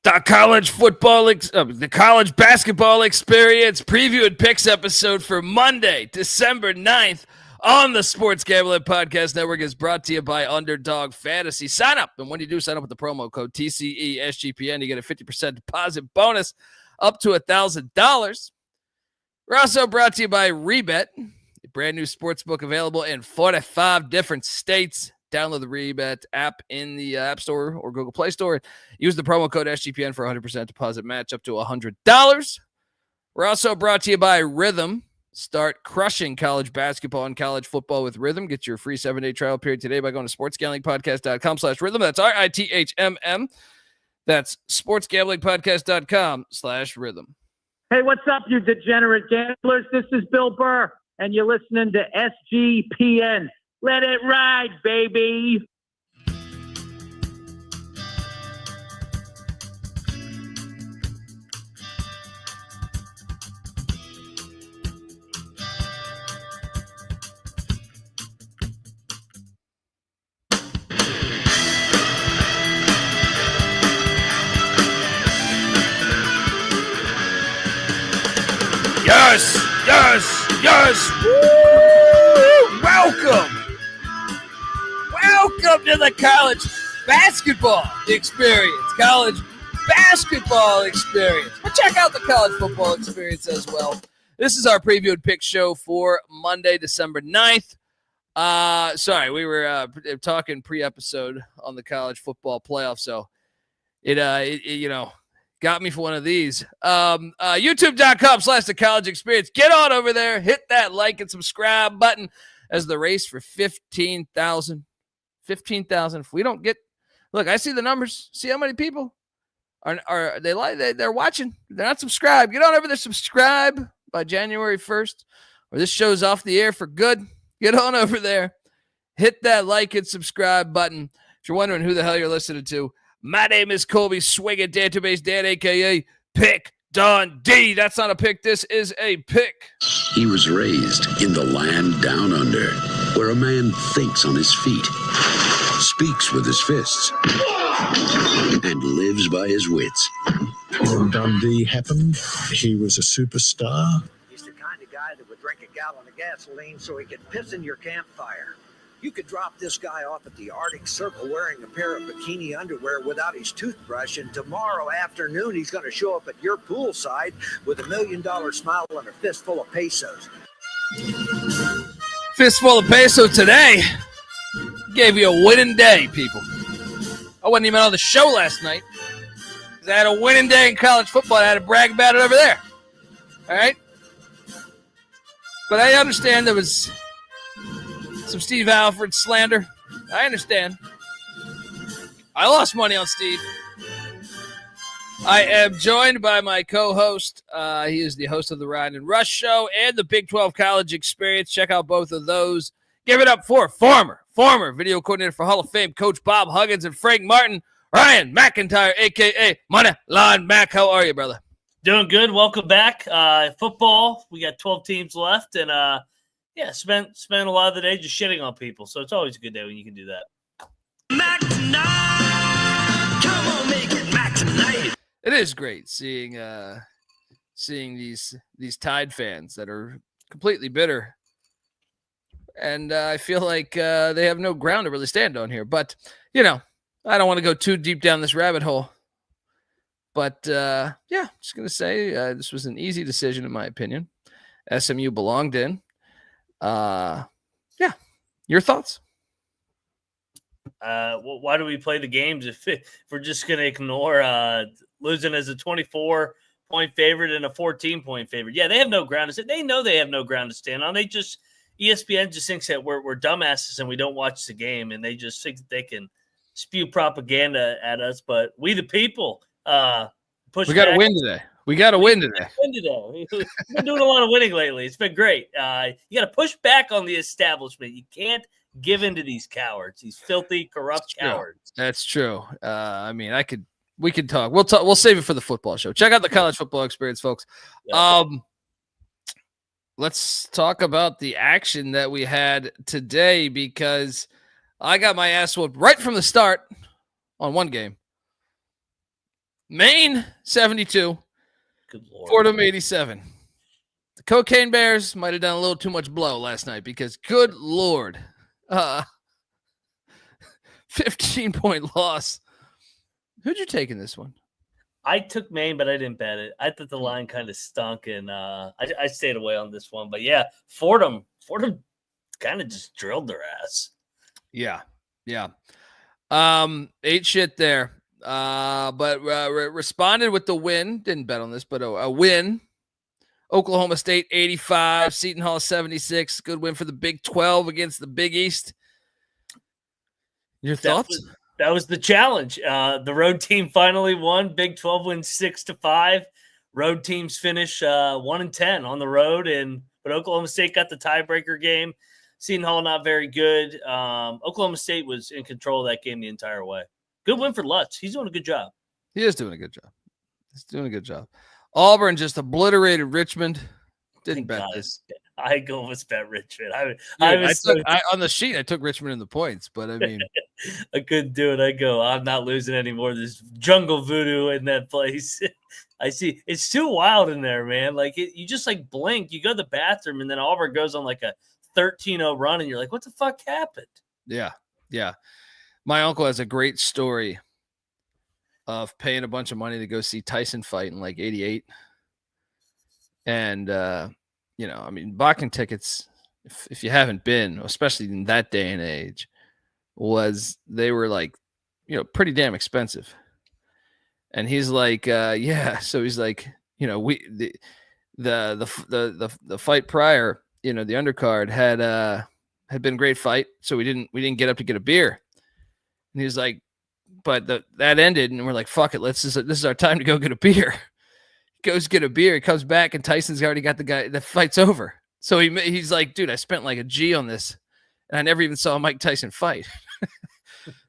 The college basketball experience preview and picks episode for Monday, December 9th on the Sports Gambling Podcast Network is brought to you by Underdog Fantasy. Sign up, and when you do sign up with the promo code TCESGPN, you get a 50% deposit bonus up to $1,000. We're also brought to you by Rebet, a brand new sports book available in 45 different states. Download the Rebet app in the App Store or Google Play Store. Use the promo code SGPN for 100% deposit match up to $100. We're also brought to you by Rhythm. Start crushing college basketball and college football with Rhythm. Get your free 7-day trial period today by going to sportsgamblingpodcast.com/rhythm. That's RITHMM. That's sportsgamblingpodcast.com/rhythm. Hey, what's up, you degenerate gamblers? This is Bill Burr, and you're listening to SGPN. Let it ride, baby. Yes, yes, yes. Woo! Welcome to the college basketball experience. College basketball experience. But check out the college football experience as well. This is our preview and pick show for Monday, December 9th. Sorry, we were talking pre-episode on the college football playoff, so it got me for one of these. YouTube.com/the college experience. Get on over there, hit that like and subscribe button as the race for 15,000. 15,000. If we don't get, look, I see the numbers. See how many people are they're watching. They're not subscribed. Get on over there, subscribe by January 1st, or this show's off the air for good. Get on over there, hit that like and subscribe button. If you're wondering who the hell you're listening to, my name is Colby Swinging Database Dan, aka Pick Don D. That's not a pick. This is a pick. He was raised in the land down under, where a man thinks on his feet, speaks with his fists, and lives by his wits. When Dundee happened, he was a superstar. He's the kind of guy that would drink a gallon of gasoline so he could piss in your campfire. You could drop this guy off at the Arctic Circle wearing a pair of bikini underwear without his toothbrush, and tomorrow afternoon he's going to show up at your poolside with $1 million smile and a fistful of pesos. Fistful of peso today. Gave you a winning day, people. I wasn't even on the show last night because I had a winning day in college football. I had to brag about it over there. All right? But I understand there was some Steve Alford slander. I understand. I lost money on Steve. I am joined by my co-host. He is the host of the Ryan and Rush Show and the Big 12 College Experience. Check out both of those. Give it up for former video coordinator for Hall of Fame, Coach Bob Huggins and Frank Martin, Ryan McIntyre, a.k.a. Money Line Mac. How are you, brother? Doing good. Welcome back. Football, we got 12 teams left, and spent a lot of the day just shitting on people. So it's always a good day when you can do that. Mac tonight. Come on, make it Mac tonight. It is great seeing these Tide fans that are completely bitter, and I feel like they have no ground to really stand on here. But I don't want to go too deep down this rabbit hole. But just gonna say this was an easy decision in my opinion. SMU belonged in. Your thoughts? Why do we play the games if we're just going to ignore losing as a 24-point favorite and a 14-point favorite? Yeah, they have no ground to stand. They know they have no ground to stand on. ESPN just thinks that we're dumbasses and we don't watch the game, and they just think that they can spew propaganda at us. But we, the people, push. We got to win today. We've been doing a lot of winning lately. It's been great. You got to push back on the establishment. You can't give in to these cowards, these filthy, corrupt cowards. That's true. We could talk. We'll save it for the football show. Check out the college football experience, folks. Yeah. Let's talk about the action that we had today, because I got my ass whooped right from the start on one game. Maine 72. Good Lord. Fordham 87. The Cocaine Bears might have done a little too much blow last night because, good Lord, 15-point loss. Who'd you take in this one? I took Maine, but I didn't bet it. I thought the line kind of stunk, and I stayed away on this one. But yeah, Fordham kind of just drilled their ass. Yeah. Ate shit there. But responded with the win. Didn't bet on this, but a win. Oklahoma State 85, Seton Hall 76. Good win for the Big 12 against the Big East. Your thoughts? That was the challenge. The road team finally won. Big 12 wins 6-5. Road teams finish 1-10 on the road, but Oklahoma State got the tiebreaker game. Seton Hall not very good. Oklahoma State was in control of that game the entire way. Good win for Lutz. He's doing a good job. He is doing a good job. Auburn just obliterated Richmond. Didn't bet this. I almost bet Richmond. On the sheet, I took Richmond in the points, but I mean, I couldn't do it. I'm not losing anymore. There's jungle voodoo in that place. I see. It's too wild in there, man. Like you just like blink, you go to the bathroom, and then Auburn goes on like a 13-0 run, and you're like, what the fuck happened? Yeah. My uncle has a great story of paying a bunch of money to go see Tyson fight in like 88. And, boxing tickets, if you haven't been, especially in that day and age, they were like, pretty damn expensive. And he's like, So he's like, the fight prior, the undercard had been a great fight. So we didn't get up to get a beer. And he was like, but that ended, and we're like, fuck it. This is our time to go get a beer. Goes get a beer. He comes back, and Tyson's already got the guy. The fight's over. So he's like, dude, I spent like a G on this, and I never even saw Mike Tyson fight.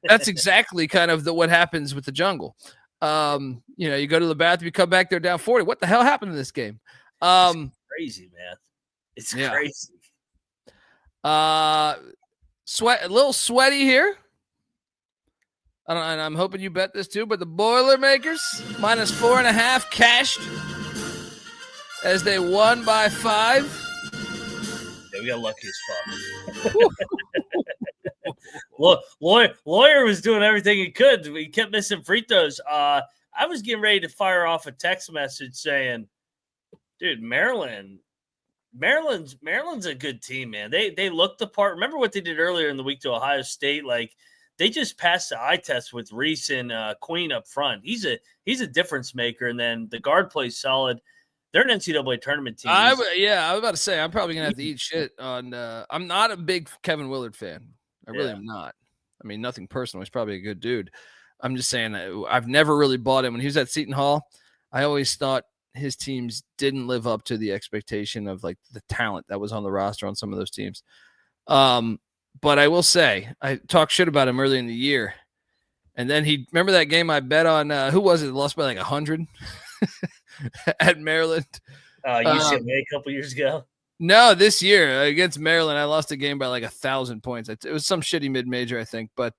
That's exactly kind of what happens with the jungle. You go to the bathroom, you come back, they're down 40. What the hell happened in this game? It's crazy, man. It's crazy. A little sweaty here. And I'm hoping you bet this too, but the Boilermakers minus 4.5 cashed as they won by 5. Yeah, we got lucky as fuck. Lawyer was doing everything he could. He kept missing free throws. I was getting ready to fire off a text message saying, dude, Maryland's a good team, man. They looked the part. Remember what they did earlier in the week to Ohio State? Like, they just passed the eye test with Reese and Queen up front. He's a difference maker, and then the guard plays solid. They're an NCAA tournament team. I was about to say I'm probably gonna have to eat shit on. I'm not a big Kevin Willard fan. I really am not. I mean, nothing personal. He's probably a good dude. I'm just saying I've never really bought him. When he was at Seton Hall, I always thought his teams didn't live up to the expectation of like the talent that was on the roster on some of those teams. But I will say, I talked shit about him early in the year. And then remember that game I bet on, who was it? Lost by like 100 at Maryland. UCLA a couple years ago. No, this year against Maryland, I lost a game by like 1,000 points. It was some shitty mid-major, I think. But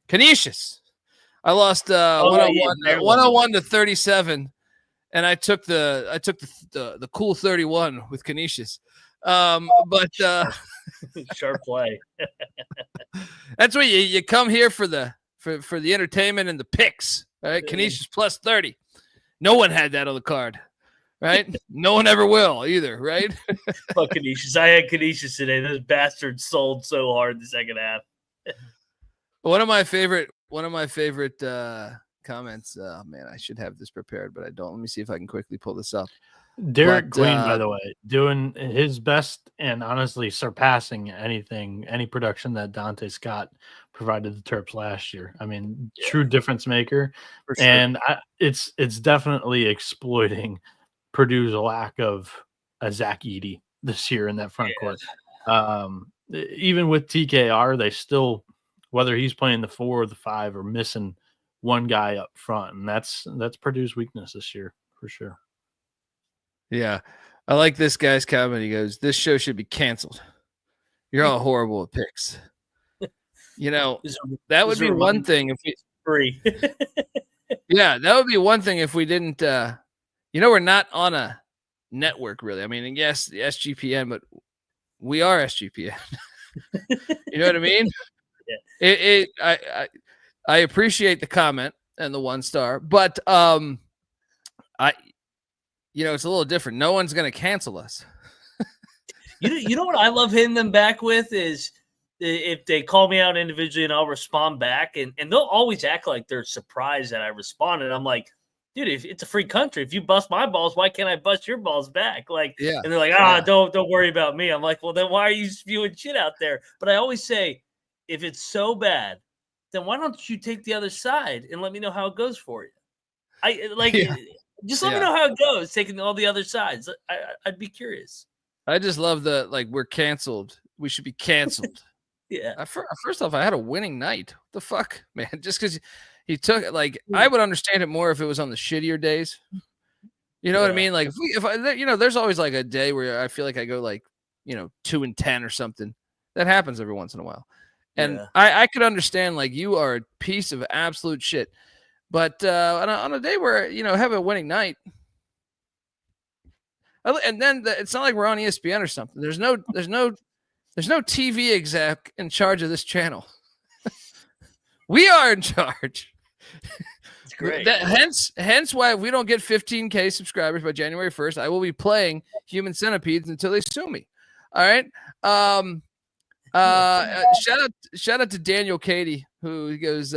Canisius, I lost 101 to 37. And I took the cool 31 with Canisius. Sharp play. That's what you come here for the entertainment and the picks. All right, Canisius plus 30. No one had that on the card, right? No one ever will either, right? Fuck Canisius. I had Canisius today. Those bastards sold so hard the second half. One of my favorite comments. Man, I should have this prepared, but I don't. Let me see if I can quickly pull this up. Derek Queen, by the way, doing his best and honestly surpassing any production that Dante Scott provided the Terps last year. I mean, true difference maker. Sure. And it's definitely exploiting Purdue's lack of a Zach Edey this year in that front court. Even with TKR, they still, whether he's playing the 4 or the 5, are missing one guy up front. And that's Purdue's weakness this year for sure. Yeah, I like this guy's comment. He goes, "This show should be canceled. You're all horrible at picks." That would be one thing if we free. Yeah, that would be one thing if we didn't. We're not on a network really. I mean, yes, the SGPN, but we are SGPN. You know what I mean? Yeah. I appreciate the comment and the 1 star, but it's a little different. No one's gonna cancel us. You know what I love hitting them back with is if they call me out individually and I'll respond back, and they'll always act like they're surprised that I responded. I'm like, dude, if it's a free country. If you bust my balls, why can't I bust your balls back? Like, yeah. And they're like, don't worry about me. I'm like, well, then why are you spewing shit out there? But I always say, if it's so bad, then why don't you take the other side and let me know how it goes for you? Just let me know how it goes, taking all the other sides. I'd be curious. I just love we're canceled. We should be canceled. Yeah. First off, I had a winning night. What the fuck, man? Just because he took it, I would understand it more if it was on the shittier days. You know what I mean? Like there's always like a day where I feel like I go 2-10 or something. That happens every once in a while. And I could understand you are a piece of absolute shit. But on a day where, have a winning night, and then it's not like we're on ESPN or something. There's no TV exec in charge of this channel. We are in charge. It's great. Hence why if we don't get 15K subscribers by January 1st, I will be playing Human Centipedes until they sue me. All right. Shout out to Daniel Cady, who goes,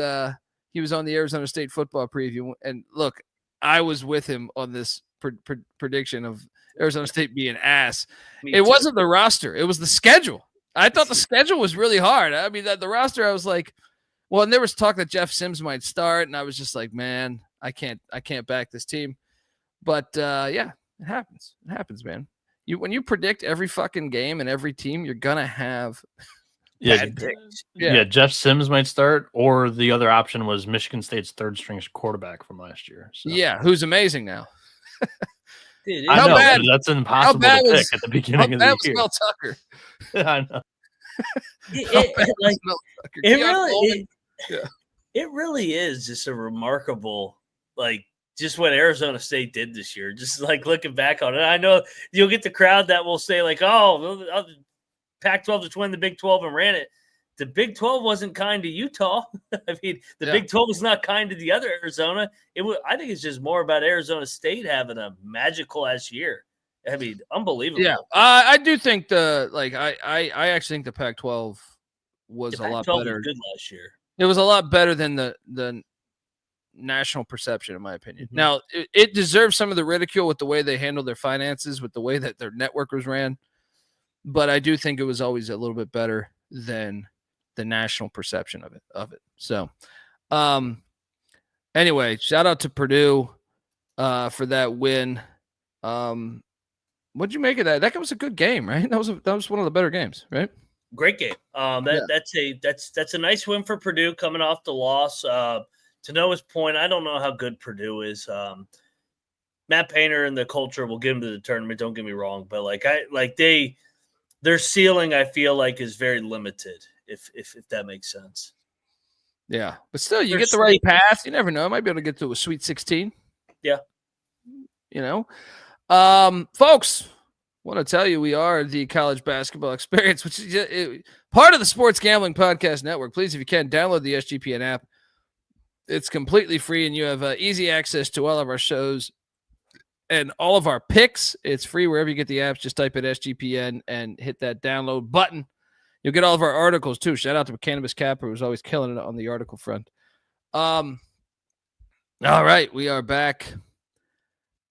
he was on the Arizona State football preview. And look, I was with him on this prediction of Arizona State being ass. It wasn't the roster. It was the schedule. I thought the schedule was really hard. I mean, the roster, I was like, well, and there was talk that Jeff Sims might start. And I was just like, man, I can't back this team. But it happens. It happens, man. When you predict every fucking game and every team, you're going to have bad picks. Yeah, Jeff Sims might start, or the other option was Michigan State's third string quarterback from last year. So. Yeah, who's amazing now. Dude, I know, that's impossible to pick at the beginning of the year. Mel Tucker. I know. It really is just a remarkable, just what Arizona State did this year. Just looking back on it, I know you'll get the crowd that will say Pac-12 just won the Big 12 and ran it. The Big 12 wasn't kind to Utah. I mean, the Big 12 was not kind to the other Arizona. I think it's just more about Arizona State having a magical ass year. I mean, unbelievable. Yeah, I do think I actually think the Pac-12 was a lot better. Was good last year. It was a lot better than the national perception, in my opinion. Mm-hmm. Now, it deserves some of the ridicule with the way they handled their finances, with the way that their network was ran. But I do think it was always a little bit better than the national perception of it. So, anyway, shout out to Purdue for that win. What'd you make of that? That was a good game, right? That was one of the better games, right? Great game. That's a nice win for Purdue coming off the loss. To Noah's point, I don't know how good Purdue is. Matt Painter and the culture will get them to the tournament. Don't get me wrong, but their ceiling, I feel like, is very limited. If that makes sense. Yeah, but still, you get the right path. You never know. I might be able to get to a Sweet 16. Yeah, folks. Want to tell you, we are the College Basketball Experience, which is part of the Sports Gambling Podcast Network. Please, if you can, download the SGPN app. It's completely free, and you have easy access to all of our shows and all of our picks. It's free wherever you get the apps. Just type in SGPN and hit that download button. You'll get all of our articles, too. Shout out to Cannabis Capper, who's always killing it on the article front. All right, we are back.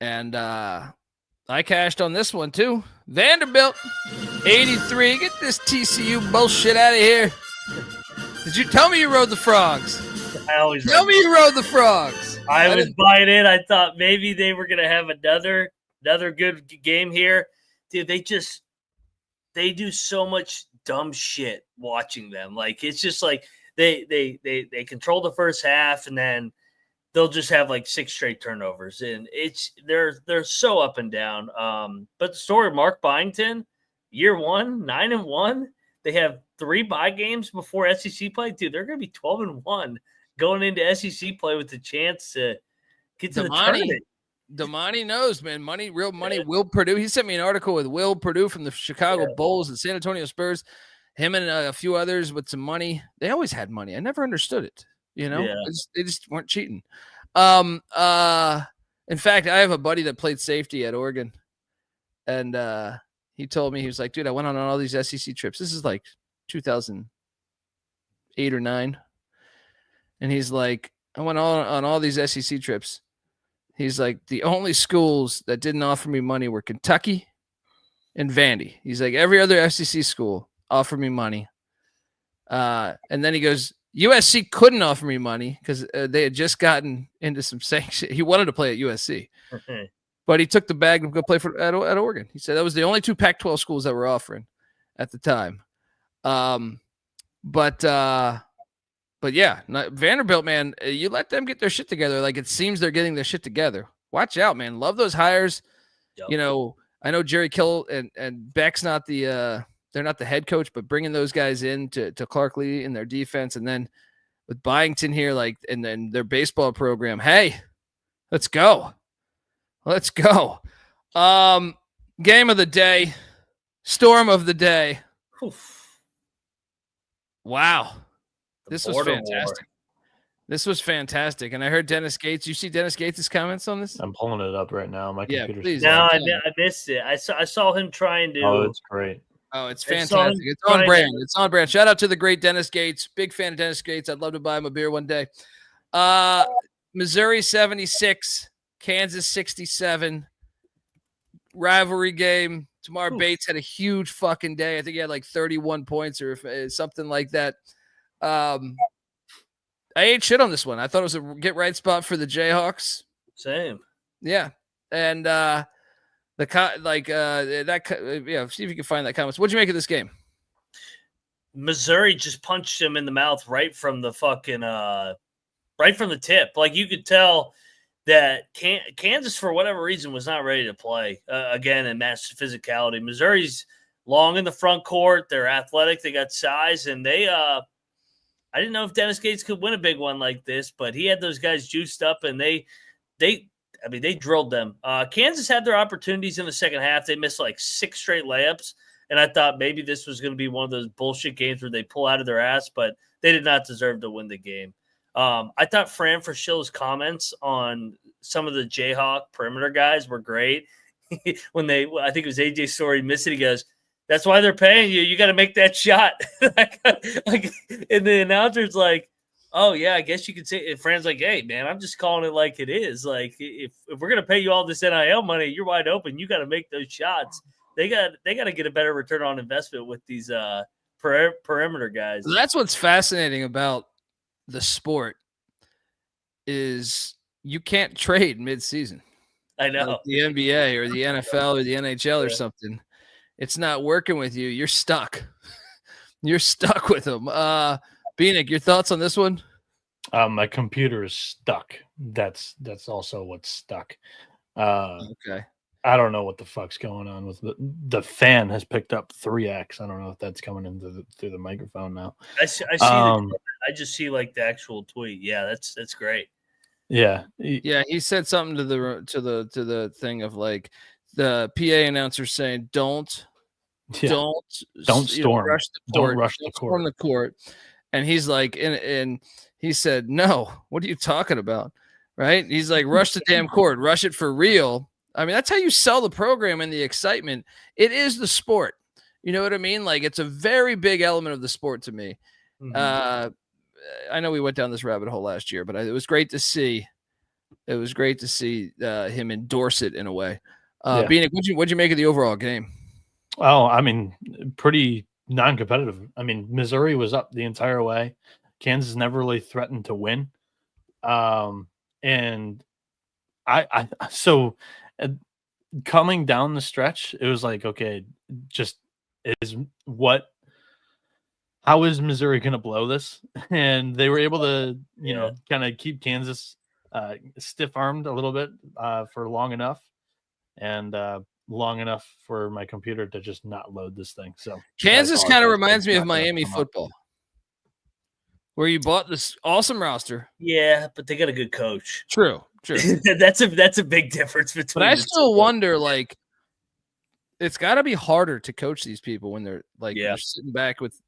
And I cashed on this one, too. Vanderbilt, 83. Get this TCU bullshit out of here. Did you tell me you rode the Frogs? I always tell me you rode the Frogs. I was buying in. I thought maybe they were going to have another good game here. Dude, they do so much dumb shit watching them. It's just they control the first half, and then they'll just have 6 straight turnovers, and they're so up and down. But the story of Mark Byington, year 1, 9-1. They have 3 bye games before SEC play. Dude, they're going to be 12-1 going into SEC play with the chance to get to the tournament. Damani knows, man. Real money. Will Purdue. He sent me an article with Will Purdue from the Chicago Bulls and San Antonio Spurs. Him and a few others with some money. They always had money. I never understood it. They just weren't cheating. In fact, I have a buddy that played safety at Oregon, and he told me, he was like, dude, I went on all these SEC trips. This is like 2008 or 9. And he's like, I went on all these SEC trips. He's like, the only schools that didn't offer me money were Kentucky and Vandy. He's like, every other SEC school offered me money. And then he goes, USC couldn't offer me money because they had just gotten into some sanction. He wanted to play at USC, but he took the bag and go play at Oregon. He said that was the only 2 Pac-12 schools that were offering at the time. But yeah, Vanderbilt, man, you let them get their shit together. Like, it seems they're getting their shit together. Watch out, man. Love those hires. Yep. I know Jerry Kill and Beck's not they're not the head coach, but bringing those guys in to Clark Lee in their defense. And then with Byington here, and then their baseball program. Hey, let's go. Let's go. Game of the day, storm of the day. Oof. Wow. This was fantastic. This was fantastic. And I heard Dennis Gates. You see Dennis Gates' comments on this? I'm pulling it up right now. My computer's please. No, I missed it. I saw him trying to. Oh, it's great. Oh, it's fantastic. It's on brand. It's on brand. Shout out to the great Dennis Gates. Big fan of Dennis Gates. I'd love to buy him a beer one day. Missouri 76, Kansas 67. Rivalry game. Tamar Bates had a huge fucking day. I think he had like 31 points or something like that. I ate shit on this one. I thought it was a get right spot for the Jayhawks. Same. Yeah. And see if you can find that comments. What'd you make of this game? Missouri just punched him in the mouth right from the fucking right from the tip. Like, you could tell that Kansas, for whatever reason, was not ready to play again and match the physicality. Missouri's long in the front court. They're athletic. They got size, and they I didn't know if Dennis Gates could win a big one like this, but he had those guys juiced up, and they drilled them. Kansas had their opportunities in the second half. They missed like 6 straight layups, and I thought maybe this was going to be one of those bullshit games where they pull out of their ass, but they did not deserve to win the game. I thought Fran Fraschill's comments on some of the Jayhawk perimeter guys were great. I think it was AJ Story missed it. He goes, "That's why they're paying you. You got to make that shot." And the announcer's like, "Oh yeah, I guess you could say." And Fran's like, "Hey man, I'm just calling it like it is. Like, if we're gonna pay you all this NIL money, you're wide open. You got to make those shots. They got to get a better return on investment with these perimeter guys." That's what's fascinating about the sport is you can't trade mid-season. I know, like the NBA or the NFL or the NHL or something. It's not working with you. You're stuck. You're stuck with them. Bieniek, your thoughts on this one? My computer is stuck. That's also what's stuck. Okay. I don't know what the fuck's going on with the fan has picked up 3x. I don't know if that's coming in through the microphone now. I see. I just see like the actual tweet. Yeah, that's great. Yeah. Yeah, he said something to the thing of like the PA announcer saying, "Don't storm. Rush the court. Don't rush the court. Storm the court." And he's like, and he said, "No, what are you talking about?" Right? He's like, "Rush the damn court. Rush it for real." I mean, that's how you sell the program and the excitement. It is the sport. You know what I mean? Like, it's a very big element of the sport to me. Mm-hmm. I know we went down this rabbit hole last year, but it was great to see. It was great to see him endorse it in a way. Bieniek, what'd you make of the overall game? Oh, I mean, pretty non-competitive. I mean, Missouri was up the entire way. Kansas never really threatened to win. And coming down the stretch, it was like, okay, how is Missouri going to blow this? And they were able to, kind of keep Kansas stiff-armed a little bit for long enough, and long enough for my computer to just not load this thing. So Kansas kind of reminds me of Miami football. where you bought this awesome roster. Yeah, but they got a good coach. True. That's a big difference between. But I still wonder, like, it's got to be harder to coach these people when they're like they're sitting back with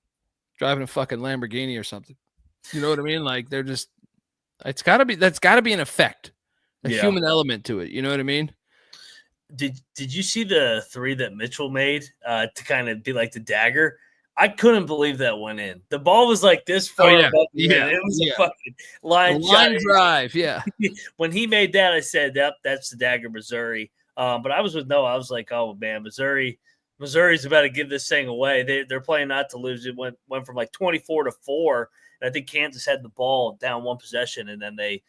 driving a fucking Lamborghini or something. You know what I mean? Like they're just. That's got to be an effect, a human element to it. You know what I mean? Did you see the 3 that Mitchell made to kind of be like the dagger? I couldn't believe that went in. The ball was like this far above the net. It was a fucking line drive. Yeah. When he made that, I said, "Yep, that's the dagger, Missouri." But I was with Noah. I was like, "Oh man, Missouri's about to give this thing away. They're playing not to lose." It went from like 24-4, and I think Kansas had the ball down 1 possession, and then they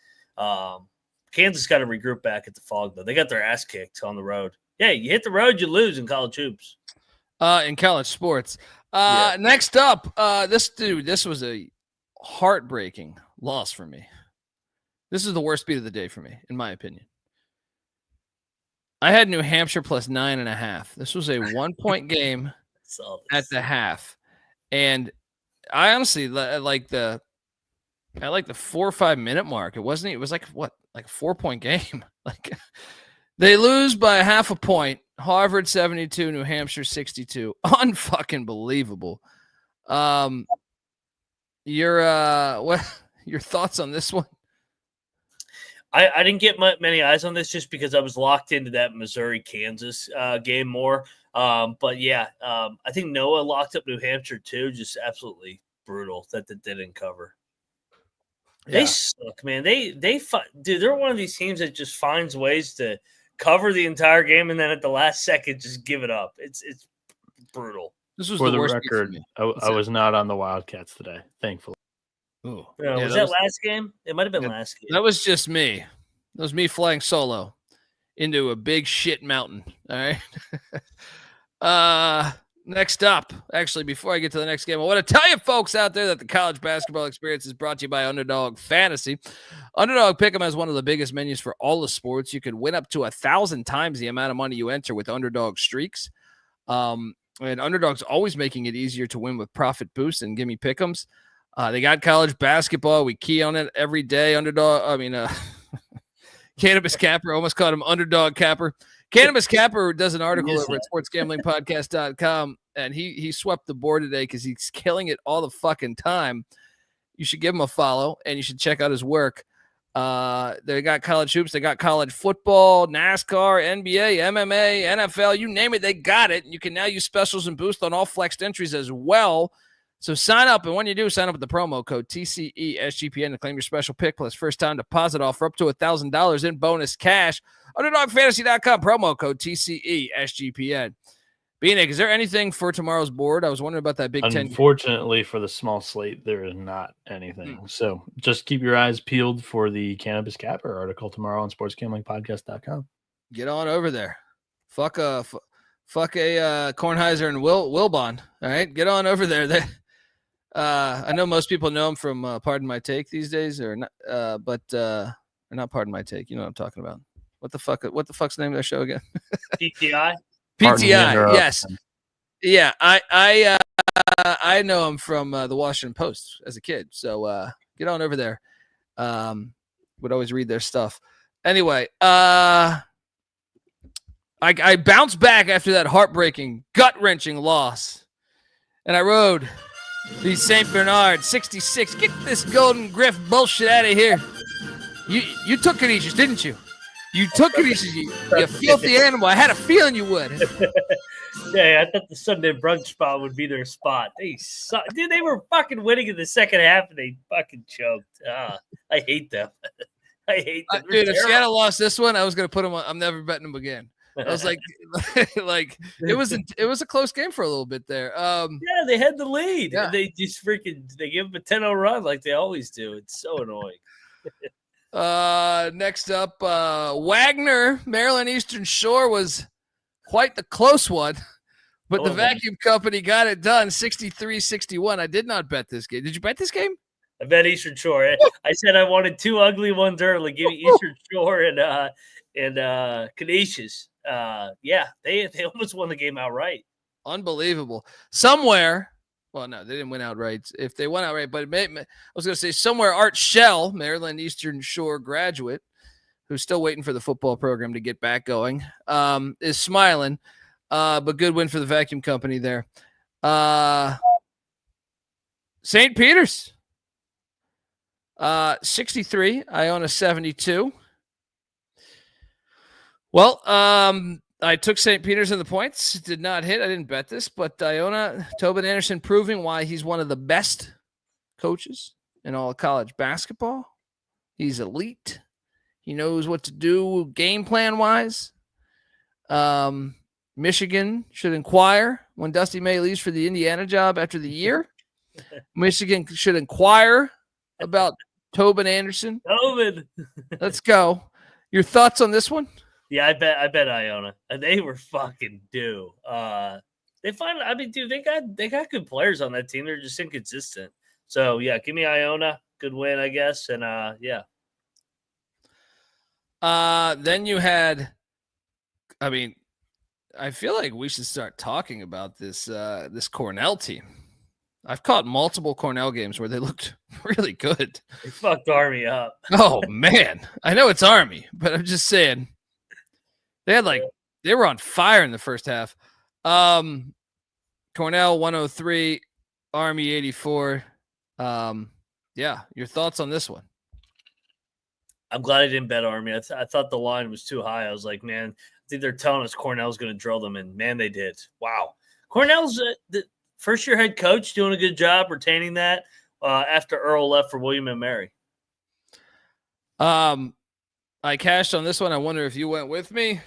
Kansas got to regroup back at the Fog though. They got their ass kicked on the road. Yeah, you hit the road, you lose in college hoops. In college sports. Next up, this was a heartbreaking loss for me. This is the worst beat of the day for me, in my opinion. I had New Hampshire plus 9.5. This was a 1-point game at the half. And I honestly like the 4 or 5 minute mark. It was like what? Like a 4-point game. Like they lose by a half a point. Harvard 72, New Hampshire 62. Unfucking believable. Your thoughts on this one? I didn't get many eyes on this just because I was locked into that Missouri-Kansas game more. But yeah, I think Noah locked up New Hampshire too. Just absolutely brutal that they didn't cover. They suck, man. Dude, they're one of these teams that just finds ways to cover the entire game and then at the last second just give it up. It's brutal. This was For the worst record, I was not on the Wildcats today, thankfully. Ooh. Was that last game? It might have been last game. That was just me. That was me flying solo into a big shit mountain. All right. Next up, actually, before I get to the next game, I want to tell you folks out there that the college basketball experience is brought to you by Underdog Fantasy. Underdog Pick'em has one of the biggest menus for all the sports. You can win up to 1,000 times the amount of money you enter with Underdog Streaks. And Underdog's always making it easier to win with Profit Boost and Gimme Pick'ems. They got college basketball. We key on it every day. Cannabis Capper. I almost called him Underdog Capper. Cannabis Capper does an article over at sportsgamblingpodcast.com, and he swept the board today because he's killing it all the fucking time. You should give him a follow, and you should check out his work. They got college hoops. They got college football, NASCAR, NBA, MMA, NFL. You name it, they got it. And you can now use specials and boost on all flexed entries as well. So sign up, and when you do, sign up with the promo code TCESGPN to claim your special pick plus first-time deposit offer up to $1,000 in bonus cash. UnderdogFantasy.com, promo code TCESGPN. Bieniek, is there anything for tomorrow's board? I was wondering about that Big Ten. Unfortunately, for the small slate, there is not anything. So just keep your eyes peeled for the Cannabis Capper article tomorrow on sportsgamblingpodcast.com. Get on over there. Fuck a Kornheiser and Wilbon. All right, get on over there. I know most people know him from Pardon My Take these days, or not, or not Pardon My Take. You know what I'm talking about. What the fuck's the name of their show again? PTI. PTI. Yes. Yeah. I know him from the Washington Post as a kid. So get on over there. Would always read their stuff. Anyway, I bounced back after that heartbreaking, gut-wrenching loss, and I rode the St. Bernard 66. Get this Golden Griff bullshit out of here. You took Canisius, didn't you? You took Canisius, you filthy animal. I had a feeling you would. Yeah, I thought the Sunday brunch spot would be their spot. They suck. Dude, they were fucking winning in the second half, and they fucking choked. I hate them. I hate them. Dude, if Seattle lost this one, I was going to put them on. I'm never betting them again. I was like it was a close game for a little bit there. Yeah, they had the lead. Yeah. They just they give them a 10-0 run like they always do. It's so annoying. Next up, Wagner, Maryland Eastern Shore was quite the close one, but the vacuum company got it done 63-61. I did not bet this game. Did you bet this game? I bet Eastern Shore. I said I wanted 2 ugly ones early. Give me Eastern Shore and Canisius. Yeah, they almost won the game outright. Unbelievable. Somewhere Well, no, they didn't win outright. If they went outright, but I was going to say somewhere Art Shell, Maryland Eastern Shore graduate, who's still waiting for the football program to get back going, is smiling. But good win for the vacuum company there. St. Peter's, 63, Iona 72. Well, I took St. Peter's in the points. Did not hit. I didn't bet this, but Iona, Tobin Anderson proving why he's one of the best coaches in all of college basketball. He's elite. He knows what to do game plan wise. Michigan should inquire when Dusty May leaves for the Indiana job after the year. Michigan should inquire about Tobin Anderson. Tobin. Let's go. Your thoughts on this one? Yeah, I bet Iona. They were fucking due. They got good players on that team. They're just inconsistent. So yeah, give me Iona. Good win, I guess. And yeah. Then you had, I feel like we should start talking about this Cornell team. I've caught multiple Cornell games where they looked really good. They fucked Army up. Oh man, I know it's Army, but I'm just saying they were on fire in the first half. Cornell 103, Army 84. Yeah, your thoughts on this one? I'm glad I didn't bet Army. I thought the line was too high. I was like, man, I think they're telling us Cornell's going to drill them, and man, they did. Wow. Cornell's the first-year head coach doing a good job retaining that after Earl left for William and Mary. I cashed on this one. I wonder if you went with me.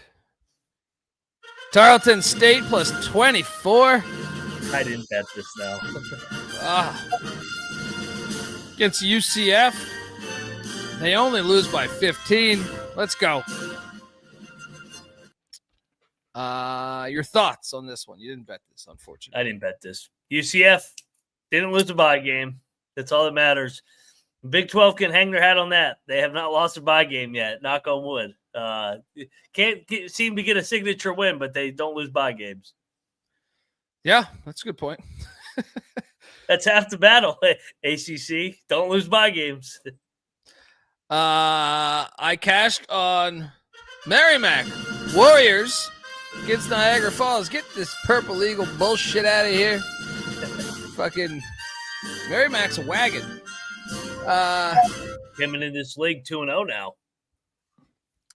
Tarleton State plus 24. I didn't bet this now. Against UCF. They only lose by 15. Let's go. Your thoughts on this one? You didn't bet this, unfortunately. I didn't bet this. UCF didn't lose a bye game. That's all that matters. Big 12 can hang their hat on that. They have not lost a bye game yet. Knock on wood. Seem to get a signature win, but they don't lose bye games. Yeah, that's a good point. That's half the battle. ACC, don't lose bye games. I cashed on Merrimack Warriors against Niagara Falls. Get this Purple Eagle bullshit out of here. Fucking Merrimack's a wagon. Coming in this league 2-0 now.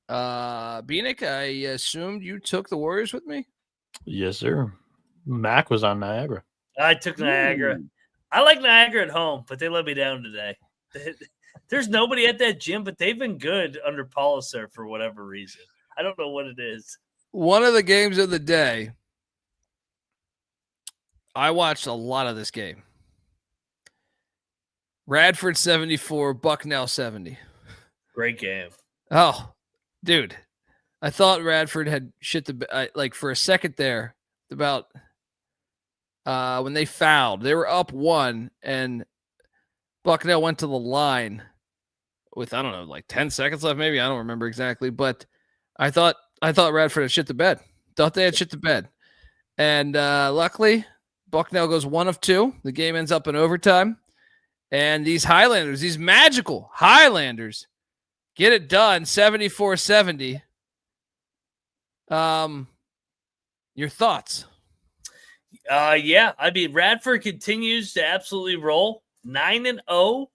Bieniek, I assumed you took the Warriors with me? Yes, sir. Mac was on Niagara. I took Niagara. I like Niagara at home, but they let me down today. There's nobody at that gym, but they've been good under Policer for whatever reason. I don't know what it is. One of the games of the day, I watched a lot of this game. Radford 74, Bucknell 70. Great game. Oh, dude. I thought Radford had shit the like for a second there about when they fouled. They were up 1 and Bucknell went to the line with, I don't know, like 10 seconds left, maybe. I don't remember exactly, but I thought Radford had shit the bed. Thought they had shit the bed. And luckily, Bucknell goes 1 of 2. The game ends up in overtime. And these Highlanders, these magical Highlanders, get it done, 74-70. Your thoughts? Yeah, Radford continues to absolutely roll. 9-0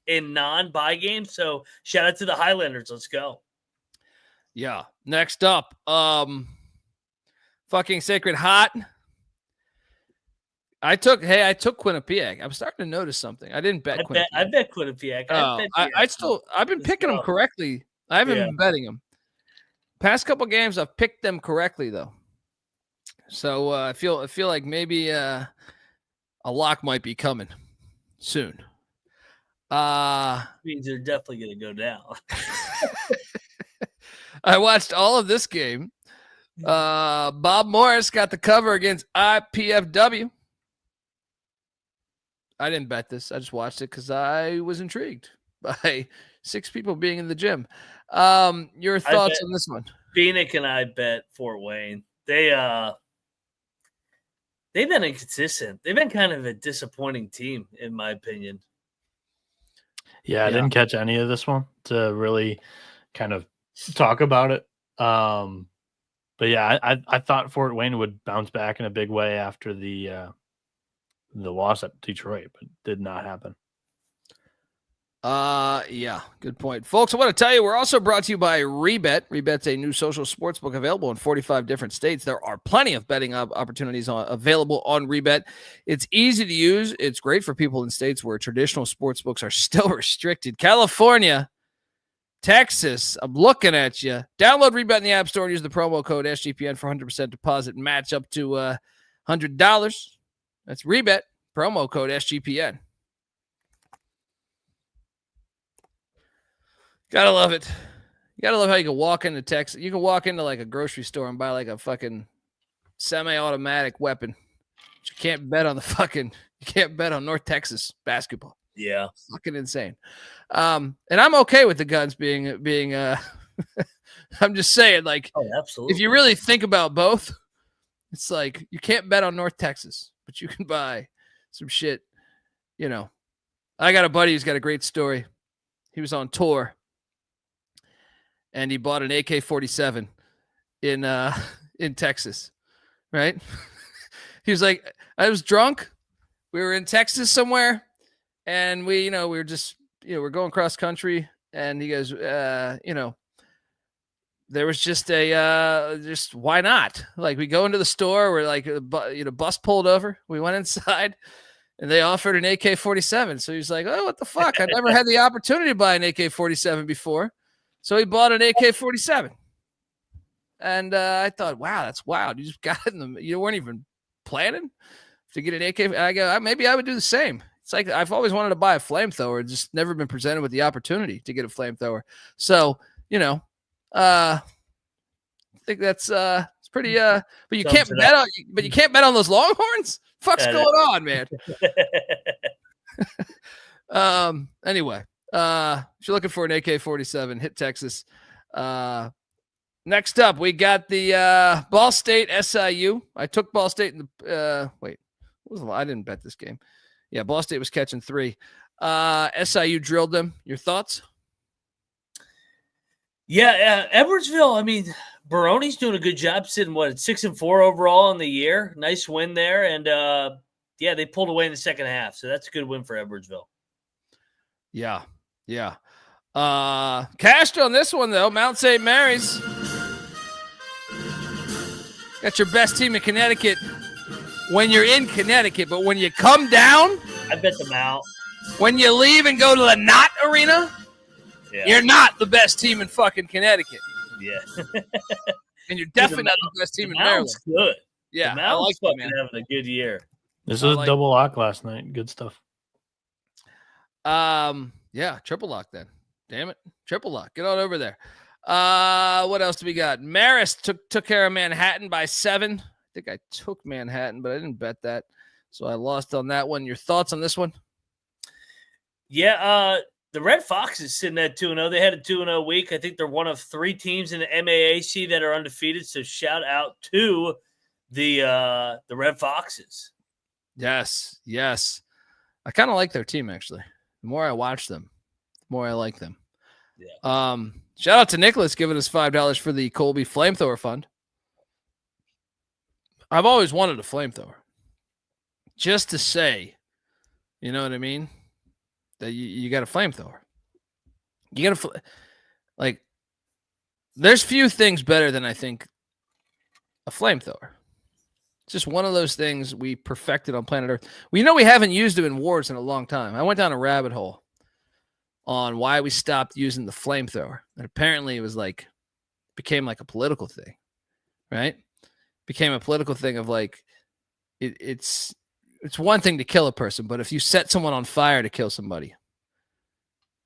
in non-bye games. So shout out to the Highlanders. Let's go. Yeah. Next up, fucking Sacred Hot. I took Quinnipiac. I'm starting to notice something. I didn't bet Quinnipiac. I bet Quinnipiac. I've been picking them correctly. I haven't been betting them. Past couple games, I've picked them correctly though. So I feel like maybe a lock might be coming soon. Means they're definitely going to go down. I watched all of this game. Bob Morris got the cover against IPFW. I didn't bet this. I just watched it because I was intrigued by 6 people being in the gym. Your thoughts on this one? Bieniek and I bet Fort Wayne. They've been inconsistent. They've been kind of a disappointing team, in my opinion. Yeah, I didn't catch any of this one to really kind of talk about it. But yeah, I thought Fort Wayne would bounce back in a big way after the loss at Detroit, but did not happen. Yeah, good point. Folks, I want to tell you, we're also brought to you by Rebet. Rebet's a new social sports book available in 45 different states. There are plenty of betting opportunities available on Rebet. It's easy to use. It's great for people in states where traditional sports books are still restricted. California, Texas, I'm looking at you. Download Rebet in the App Store and use the promo code SGPN for 100% deposit match up to $100. That's Rebet, promo code SGPN. Gotta love it. You gotta love how you can walk into Texas. You can walk into like a grocery store and buy like a fucking semi-automatic weapon. But you can't bet on you can't bet on North Texas basketball. Yeah. Fucking insane. And I'm okay with the guns being I'm just saying, like, absolutely. If you really think about both, it's like you can't bet on North Texas, but you can buy some shit. You know, I got a buddy who's got a great story. He was on tour and he bought an AK-47 in Texas, right? He was like, I was drunk. We were in Texas somewhere, and we were just, we're going cross country, and he goes, there was just just why not? Like, we go into the store, we're like, bus pulled over. We went inside, and they offered an AK-47. So he's like, oh, what the fuck? I never had the opportunity to buy an AK-47 before. So he bought an AK-47. And I thought, wow, that's wild. You just got it you weren't even planning to get an AK. I go, maybe I would do the same. It's like I've always wanted to buy a flamethrower, just never been presented with the opportunity to get a flamethrower. So, I think that's it's pretty but you can't bet on those Longhorns? Fuck's going on, man? Anyway, if you're looking for an AK-47, hit Texas. Next up, we got the Ball State SIU. I took Ball State in the I didn't bet this game. Yeah, Ball State was catching 3. SIU drilled them. Your thoughts? Yeah, Edwardsville. I mean, Baroni's doing a good job, sitting 6-4 overall in the year. Nice win there, and they pulled away in the second half, so that's a good win for Edwardsville. Yeah. Cashed on this one though. Mount St. Mary's got your best team in Connecticut when you're in Connecticut, but when you come down, I bet them out. When you leave and go to the Knott Arena, you're not the best team in fucking Connecticut. Yeah. And you're definitely not the best team in Maryland. Good. Yeah, I like that, man. Having a good year. This was a double lock last night. Good stuff. Yeah, triple lock then. Damn it. Triple lock. Get on over there. What else do we got? Marist took care of Manhattan by 7. I think I took Manhattan, but I didn't bet that. So I lost on that one. Your thoughts on this one? Yeah, the Red Foxes sitting at 2-0. They had a 2-0 week. I think they're one of 3 teams in the MAAC that are undefeated. So shout out to the Red Foxes. Yes. I kind of like their team, actually. The more I watch them, the more I like them. Yeah. Shout out to Nicholas giving us $5 for the Colby Flamethrower Fund. I've always wanted a flamethrower. Just to say, you know what I mean? That you got a flamethrower. You got to there's few things better than I think a flamethrower. It's just one of those things we perfected on planet Earth. We haven't used it in wars in a long time. I went down a rabbit hole on why we stopped using the flamethrower. And apparently it was became like a political thing, right? Became a political thing of it's one thing to kill a person, but if you set someone on fire to kill somebody,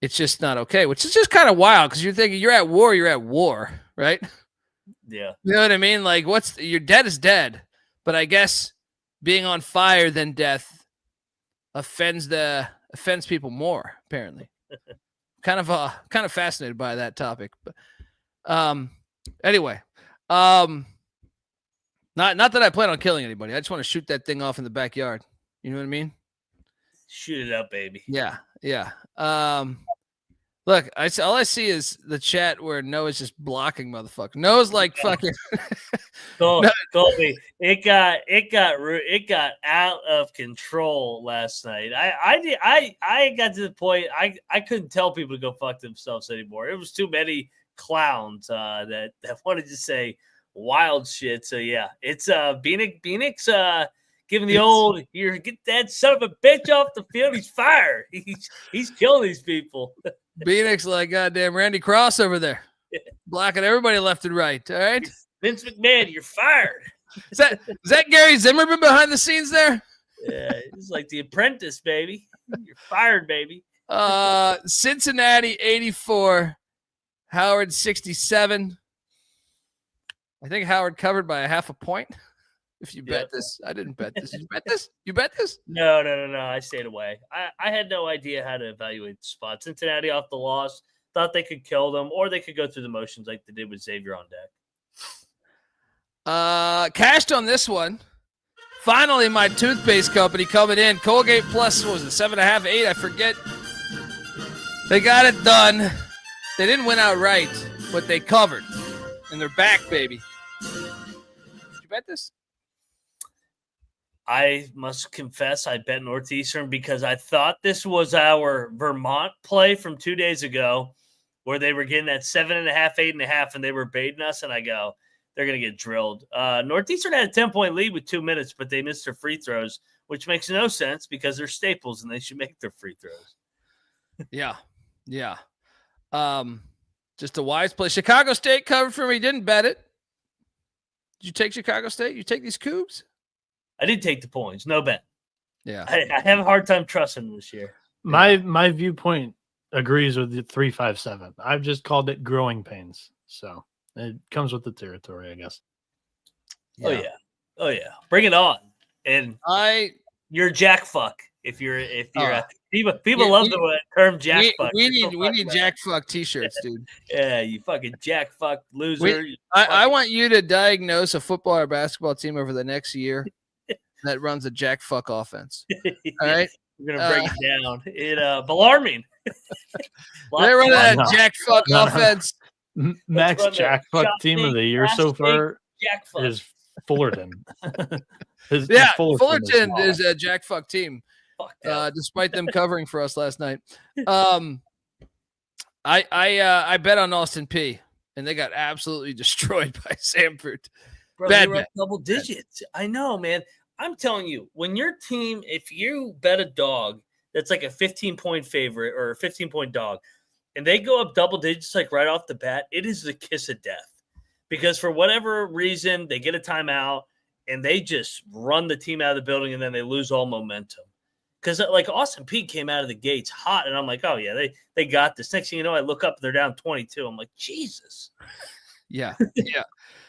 it's just not okay, which is just kind of wild because you're thinking you're at war, right? Yeah. You know what I mean? Like you're dead is dead, but I guess being on fire than death offends people more, apparently. kind of fascinated by that topic. But anyway, Not that I plan on killing anybody. I just want to shoot that thing off in the backyard. You know what I mean? Shoot it up, baby. Yeah. Look, all I see is the chat where Noah's just blocking motherfucker. Noah's like fucking. Colby, it got out of control last night. I got to the point I couldn't tell people to go fuck themselves anymore. It was too many clowns that wanted to say wild shit. So yeah, it's Bieniek's giving the old here, get that son of a bitch off the field. He's fired. He's killing these people. Bieniek's like goddamn Randy Cross over there, blocking everybody left and right. All right, Vince McMahon, you're fired. Is that Gary Zimmerman behind the scenes there? Yeah, it's like The Apprentice, baby. You're fired, baby. Cincinnati 84, Howard 67. I think Howard covered by a half a point. If you bet this, I didn't bet this. Did you bet this? You bet this? No. I stayed away. I had no idea how to evaluate the spot. Cincinnati off the loss, thought they could kill them, or they could go through the motions like they did with Xavier on deck. Cashed on this one. Finally, my toothpaste company coming in. Colgate Plus, what was it, 7.5, 8? I forget. They got it done. They didn't win outright, but they covered. And they're back, baby. Did you bet this? I must confess I bet Northeastern because I thought this was our Vermont play from 2 days ago where they were getting that 7.5, 8.5, and they were baiting us, and I go, they're going to get drilled. Northeastern had a 10-point lead with 2 minutes, but they missed their free throws, which makes no sense because they're Staples, and they should make their free throws. Yeah. Just a wise play. Chicago State covered for me. Didn't bet it. Did you take Chicago State? You take these Cougs? I did take the points. No bet. Yeah. I have a hard time trusting them this year. My viewpoint agrees with the 357. I've just called it growing pains. So it comes with the territory, I guess. Yeah. Oh yeah. Bring it on. And you're Jack fuck if you're people love the term Jack fuck. We need Jack fuck t-shirts, dude. Yeah, you fucking Jack fuck loser. I want you to diagnose a football or basketball team over the next year that runs a Jack fuck offense. All right? We're gonna break it down. Alarming. They run that Jack fuck offense. Max Jack fuck team of the year so far is Fullerton. Fullerton is a Jack fuck team. Despite them covering for us last night. I bet on Austin P, and they got absolutely destroyed by Samford. Bro, they were double digits. I know, man. I'm telling you, when your team, if you bet a dog that's like a 15-point favorite or a 15-point dog, and they go up double digits like right off the bat, it is the kiss of death. Because for whatever reason, they get a timeout, and they just run the team out of the building, and then they lose all momentum. Because like Austin Peay came out of the gates hot, and I'm like, oh yeah, they got this. Next thing you know, I look up, they're down 22. I'm like, Jesus. Yeah.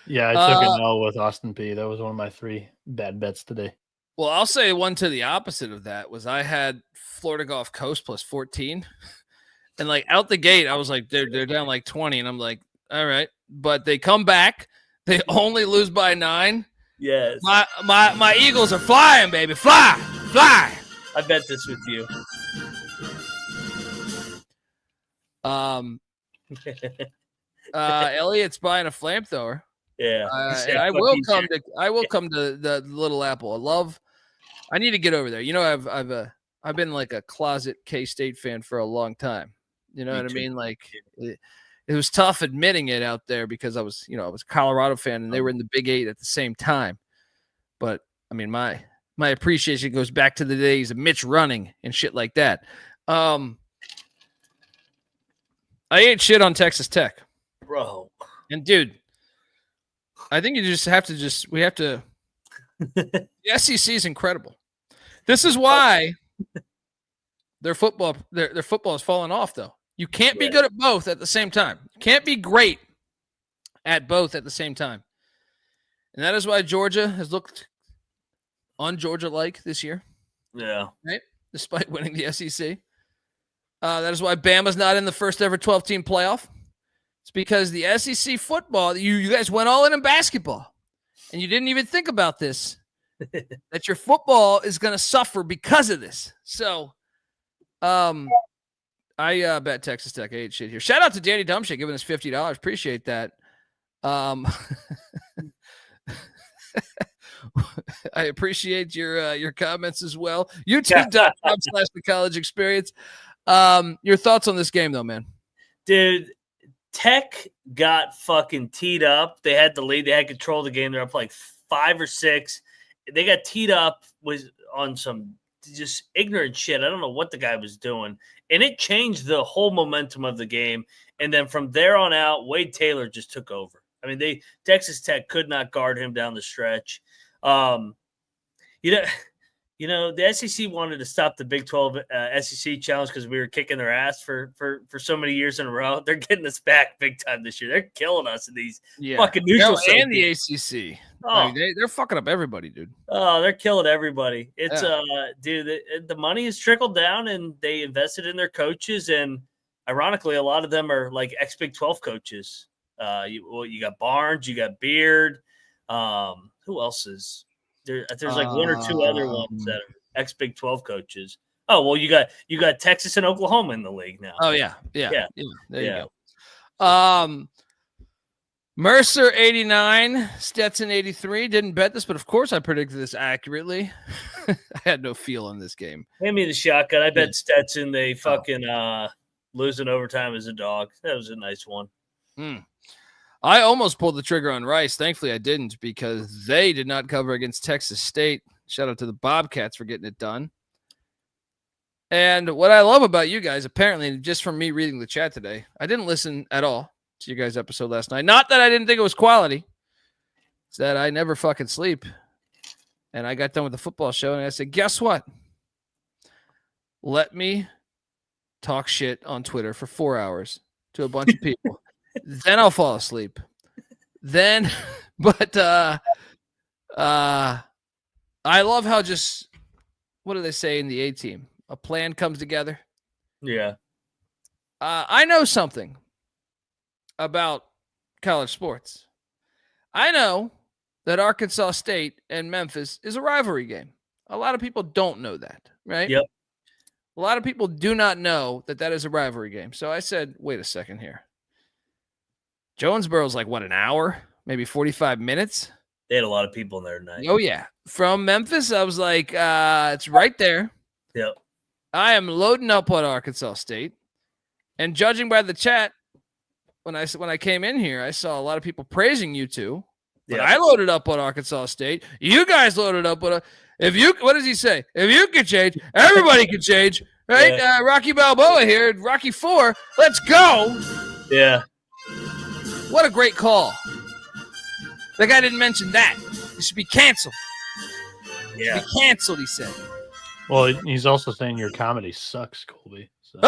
Yeah, I took an L with Austin Peay. That was one of my 3 bad bets today. Well, I'll say one to the opposite of that was I had Florida Gulf Coast plus 14, and like out the gate, I was like, they're down like 20, and I'm like, all right, but they come back, they only lose by 9. Yes, my Eagles are flying, baby, fly. I bet this with you. Elliot's buying a flamethrower. Yeah, I will come to the Little Apple. I need to get over there. You know, I've been like a closet K-State fan for a long time. You know what I mean? Like it was tough admitting it out there because I was a Colorado fan and they were in the Big 8 at the same time. But I mean, my appreciation goes back to the days of Mitch running and shit like that. I ate shit on Texas Tech, bro. And dude, I think we have to. The SEC is incredible. This is why their football has fallen off, though. You can't be good at both at the same time. You can't be great at both at the same time. And that is why Georgia has looked un-Georgia-like this year. Yeah. Right? Despite winning the SEC. That is why Bama's not in the first ever 12-team playoff. It's because the SEC football, you guys went all in basketball. and you didn't even think about this, that your football is going to suffer because of this. So, I bet Texas Tech. I ate shit here. Shout out to Danny Dumbshit giving us $50. Appreciate that. I appreciate your comments as well. YouTube.com/the college experience. Your thoughts on this game, though, man? Dude, Tech got fucking teed up. They had the lead. They had control of the game. They're up like 5 or 6. They got teed up on some just ignorant shit. I don't know what the guy was doing. And it changed the whole momentum of the game. And then from there on out, Wade Taylor just took over. I mean, Texas Tech could not guard him down the stretch. The SEC wanted to stop the Big 12 SEC challenge because we were kicking their ass for so many years in a row. They're getting us back big time this year. They're killing us in these fucking neutral and the ACC. Oh, I mean, they're fucking up everybody, dude. Oh, they're killing everybody. It's dude, the money has trickled down, and they invested in their coaches, and ironically, a lot of them are like ex-Big 12 coaches. You got Barnes, you got Beard. Who else is there? There's like one or two other ones that are ex-Big 12 coaches. Oh, well, you got Texas and Oklahoma in the league now. Oh yeah. There you go. Mercer 89, Stetson 83. Didn't bet this, but of course I predicted this accurately. I had no feel on this game. Hand me the shotgun. I bet Stetson they fucking lose in overtime as a dog. That was a nice one. I almost pulled the trigger on Rice. Thankfully, I didn't because they did not cover against Texas State. Shout out to the Bobcats for getting it done. And what I love about you guys, apparently, just from me reading the chat today, I didn't listen at all to your guys' episode last night. Not that I didn't think it was quality. It's that I never fucking sleep. And I got done with the football show, and I said, guess what? Let me talk shit on Twitter for 4 hours to a bunch of people. Then I'll fall asleep. But I love how just, what do they say in the A-team? A plan comes together. Yeah. I know something about college sports. I know that Arkansas State and Memphis is a rivalry game. A lot of people don't know that, right? Yep. A lot of people do not know that is a rivalry game. So I said, wait a second here. Jonesboro's like, what, an hour? Maybe 45 minutes? They had a lot of people in there tonight. Oh, yeah. From Memphis, I was like, it's right there. Yep. I am loading up on Arkansas State. And judging by the chat, when I came in here, I saw a lot of people praising you two. But I loaded up on Arkansas State. You guys loaded up on what does he say? If you can change, everybody can change. Right? Yeah. Rocky Balboa here, Rocky 4. Let's go. Yeah. What a great call. That guy didn't mention that. He should be canceled. Yeah. Be canceled, he said. Well, he's also saying your comedy sucks, Colby. So.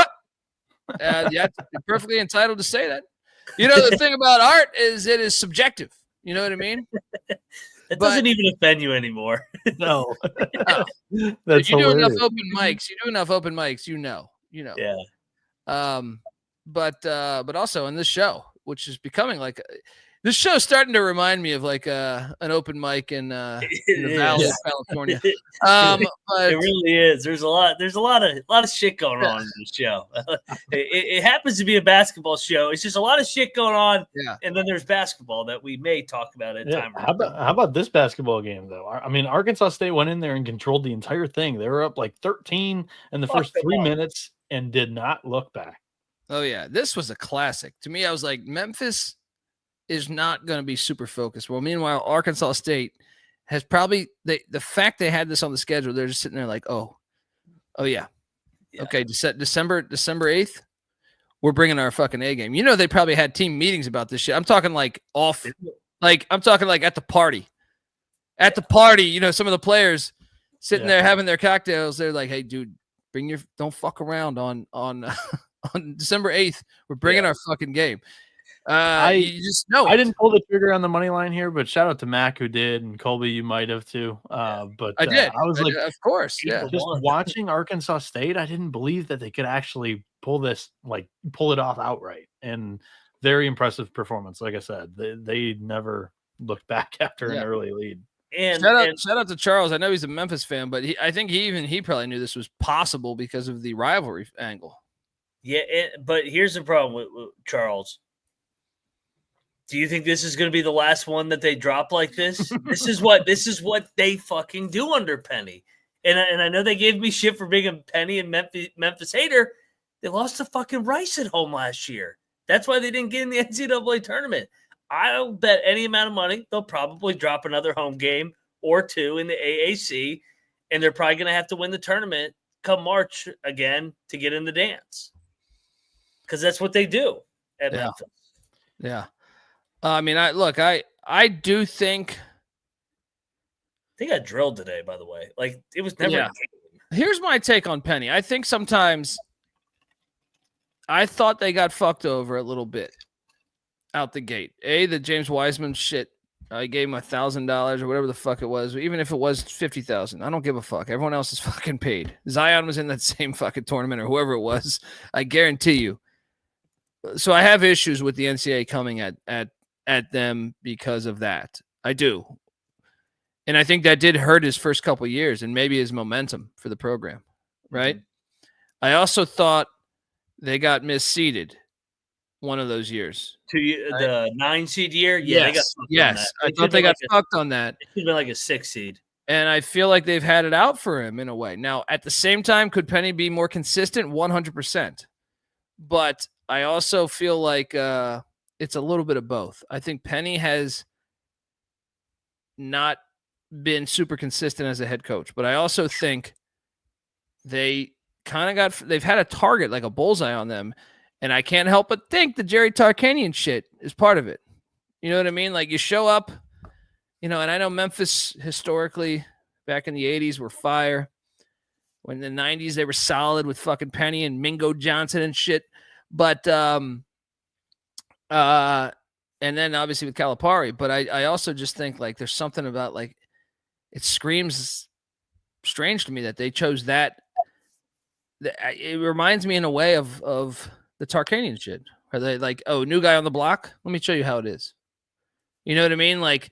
Yeah, you're perfectly entitled to say that. You know, the thing about art is it is subjective. You know what I mean? It doesn't even offend you anymore. No. That's if you do enough open mics, you know. Yeah. But also in this show, which is becoming like this show is starting to remind me of like an open mic in the Valley of California. But it really is. There's a lot of shit going on in this show. It happens to be a basketball show. It's just a lot of shit going on. Yeah. And then there's basketball that we may talk about at time. How about this basketball game though? I mean, Arkansas State went in there and controlled the entire thing. They were up like 13 in the first 3 minutes and did not look back. Oh yeah, this was a classic. To me, I was like, Memphis is not going to be super focused. Well, meanwhile, Arkansas State has probably the fact they had this on the schedule. They're just sitting there like, oh yeah. Okay, December 8th, we're bringing our fucking A game. You know, they probably had team meetings about this shit. I'm talking like I'm talking like at the party. At the party, you know, some of the players sitting there having their cocktails. They're like, hey, dude, don't fuck around on December 8th. We're bringing our fucking game. You just know I didn't pull the trigger on the money line here, but shout out to Mac who did, and Colby, you might have too. But I did. I was like, of course, yeah. Just watching Arkansas State, I didn't believe that they could actually pull it off outright. And very impressive performance. Like I said, they never look back after an early lead. And shout out to Charles. I know he's a Memphis fan, but I think he probably knew this was possible because of the rivalry angle. Yeah, but here's the problem with Charles. Do you think this is going to be the last one that they drop like this? This is what they fucking do under Penny. And I know they gave me shit for being a Penny and Memphis hater. They lost to fucking Rice at home last year. That's why they didn't get in the NCAA tournament. I'll bet any amount of money they'll probably drop another home game or two in the AAC, and they're probably going to have to win the tournament come March again to get in the dance. Because that's what they do at Memphis. Yeah. I mean, I do think they got drilled today, by the way. Like, it was never a game. Here's my take on Penny. I think sometimes I thought they got fucked over a little bit out the gate. The James Wiseman shit. I gave him $1,000 or whatever the fuck it was. Even if it was $50,000, I don't give a fuck. Everyone else is fucking paid. Zion was in that same fucking tournament or whoever it was. I guarantee you. So I have issues with the NCAA coming at them because of that. I do. And I think that did hurt his first couple of years and maybe his momentum for the program, right? Mm-hmm. I also thought they got misseeded one of those years. The 9-seed year? Yeah, they got fucked on that. I thought they got fucked on that. It should have been like a 6-seed. And I feel like they've had it out for him in a way. Now, at the same time, could Penny be more consistent? 100%. But I also feel like it's a little bit of both. I think Penny has not been super consistent as a head coach, but I also think they've had a target, like a bullseye on them, and I can't help but think the Jerry Tarkanian shit is part of it. You know what I mean? Like, you show up, and I know Memphis historically back in the 80s were fire. When in the 90s they were solid with fucking Penny and Mingo Johnson and shit. But and then obviously with Calipari, but I also just think like there's something about like it screams strange to me that they chose that. It reminds me in a way of the Tarkanian shit. Are they like, oh, new guy on the block? Let me show you how it is. You know what I mean? Like,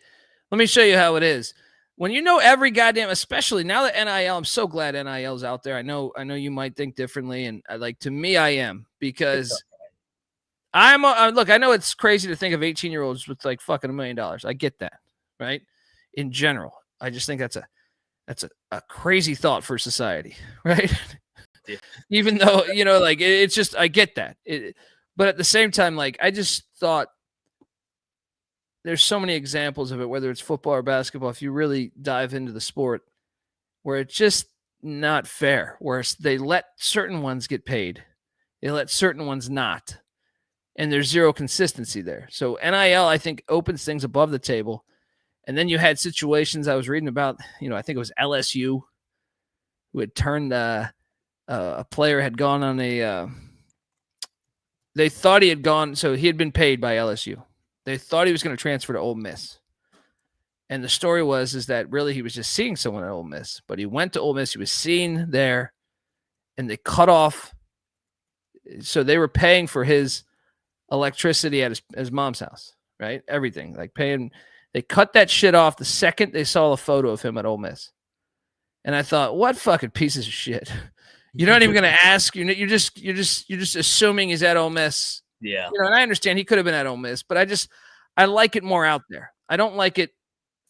let me show you how it is. When you know every goddamn, especially now that NIL, I'm so glad NIL's out there. I know you might think differently, and to me, I am, because look, I know it's crazy to think of 18-year-olds with like fucking $1 million. I get that, right? In general, I just think that's a crazy thought for society, right? Yeah. Even though, like it's just, I get that. But at the same time, like I just thought there's so many examples of it, whether it's football or basketball, if you really dive into the sport, where it's just not fair, where they let certain ones get paid. They let certain ones not. And there's zero consistency there. So NIL, I think, opens things above the table. And then you had situations I was reading about, I think it was LSU, who had turned a player had gone on they thought he had gone, so he had been paid by LSU. They thought he was going to transfer to Ole Miss. And the story is that really he was just seeing someone at Ole Miss. But he went to Ole Miss. He was seen there. And they cut off. So they were paying for his electricity at his mom's house, right? Everything. Like paying. They cut that shit off the second they saw a photo of him at Ole Miss. And I thought, what fucking pieces of shit. You're not even going to ask. You're just assuming he's at Ole Miss. Yeah. And I understand he could have been at Ole Miss, but I like it more out there. I don't like it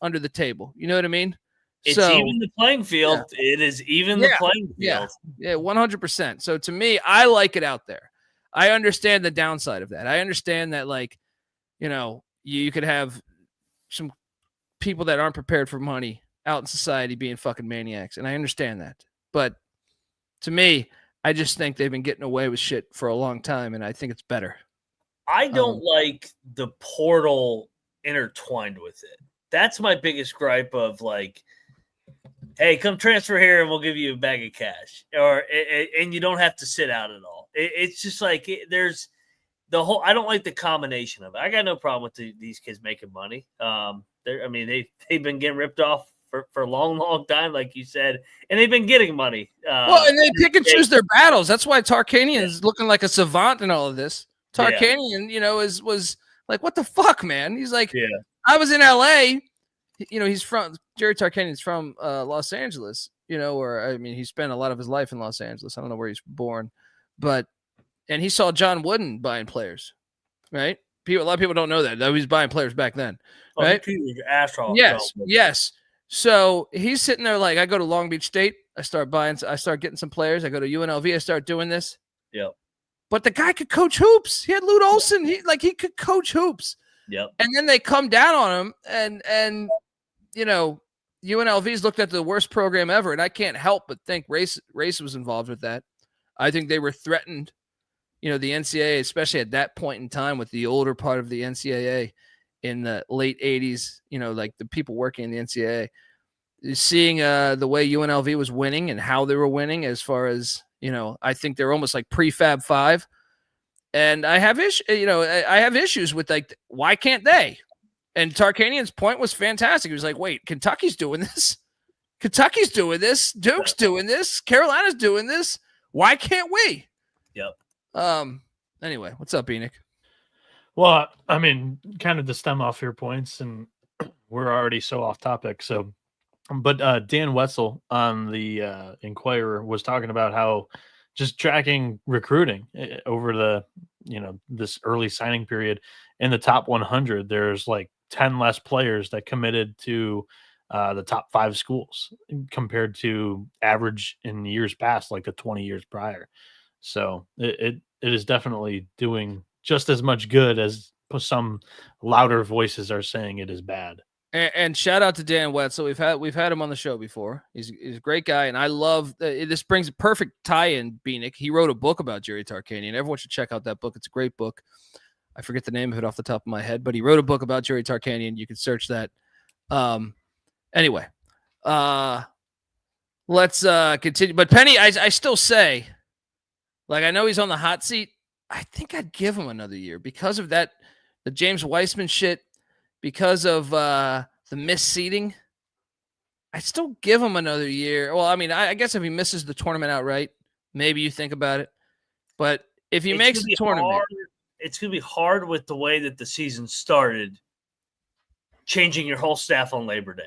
under the table. You know what I mean? It's even the playing field. Yeah. It is even the playing field. Yeah, 100%. So to me, I like it out there. I understand the downside of that. I understand that, like, you could have some people that aren't prepared for money out in society being fucking maniacs. And I understand that. But to me, I just think they've been getting away with shit for a long time, and I think it's better. I don't like the portal intertwined with it. That's my biggest gripe of, like, hey, come transfer here and we'll give you a bag of cash. And you don't have to sit out at all. It's just like there's the whole – I don't like the combination of it. I got no problem with these kids making money. They've been getting ripped off for a long, long time, like you said, and they've been getting money. And they pick and choose their battles. That's why Tarkanian is looking like a savant in all of this. Tarkanian, was like, what the fuck, man? He's like, I was in LA. Jerry Tarkanian's from Los Angeles, he spent a lot of his life in Los Angeles. I don't know where he's born, and he saw John Wooden buying players, right? A lot of people don't know that. He was buying players back then, right? Yes. So he's sitting there like, I go to Long Beach State. I start getting some players. I go to UNLV. I start doing this. Yep. But the guy could coach hoops. He had Lute Olson. He could coach hoops. Yep. And then they come down on him, and UNLV's looked at the worst program ever, and I can't help but think race was involved with that. I think they were threatened. The NCAA, especially at that point in time with the older part of the NCAA in the late 80s, like the people working in the NCAA, seeing the way UNLV was winning and how they were winning as far as, I think they're almost like prefab 5. And I have issues with like, why can't they? And Tarkanian's point was fantastic. He was like, wait, Kentucky's doing this. Kentucky's doing this. Duke's doing this. Carolina's doing this. Why can't we? Yep. Anyway, what's up, Bieniek? Well, I mean, kind of to stem off your points, and we're already so off topic. So, but Dan Wetzel on the Inquirer was talking about how just tracking recruiting over the, this early signing period in the top 100, there's like 10 less players that committed to the top 5 schools compared to average in years past, like the 20 years prior. So it is definitely doing just as much good as some louder voices are saying it is bad. And shout out to Dan Wetzel. We've had him on the show before. He's a great guy, and I love this brings a perfect tie-in. Bieniek, he wrote a book about Jerry Tarkanian. Everyone should check out that book. It's a great book. I forget the name of it off the top of my head, but he wrote a book about Jerry Tarkanian. You can search that. Anyway, let's continue. But Penny, I still say, like, I know he's on the hot seat. I think I'd give him another year because of that, the James Weissman shit, because of the misseeding. I'd still give him another year. Well, I mean, I guess if he misses the tournament outright, maybe you think about it. But if he makes the tournament, it's going to be hard with the way that the season started, changing your whole staff on Labor Day.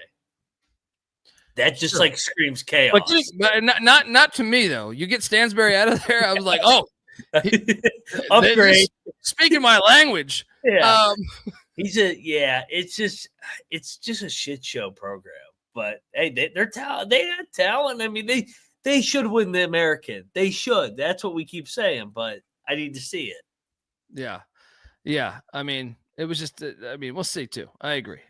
That just like screams chaos. But not to me though. You get Stansbury out of there, I was like, oh, upgrade. Speaking my language. Yeah. It's just a shit show program. But hey, they're talent. They got talent. I mean, they should win the American. They should. That's what we keep saying. But I need to see it. Yeah. I mean, it was just. We'll see too. I agree.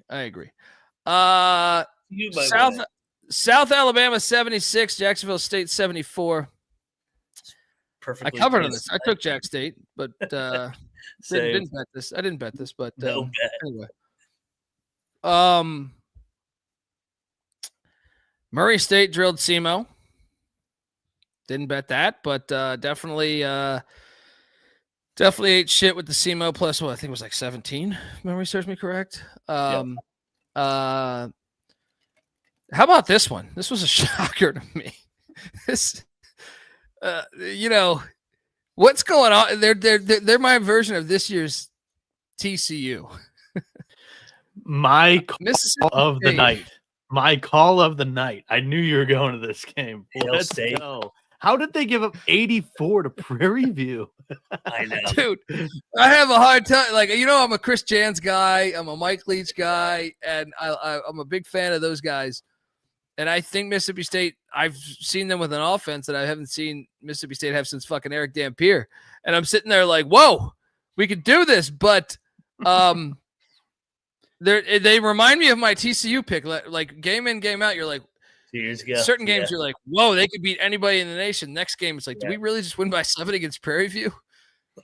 South Alabama 76, Jacksonville State 74. Perfectly. I covered on this. I took Jack State, but didn't bet this. I didn't bet this, but anyway. Murray State drilled SEMO. Didn't bet that, but definitely ate shit with the SEMO plus. Well, I think it was like 17. If memory serves me correct. How about this one? This was a shocker to me. This, what's going on? They're my version of this year's TCU. My call of the night. My call of the night. I knew you were going to this game. Let's go. How did they give up 84 to Prairie View? I know. Dude, I have a hard time. Like, I'm a Chris Jans guy. I'm a Mike Leach guy. And I'm a big fan of those guys. And I think Mississippi State, I've seen them with an offense that I haven't seen Mississippi State have since fucking Eric Dampier. And I'm sitting there like, whoa, we could do this. But they remind me of my TCU pick. Like game in, game out, you're like, certain games you're like, whoa, they could beat anybody in the nation. Next game, it's like, did we really just win by 7 against Prairie View?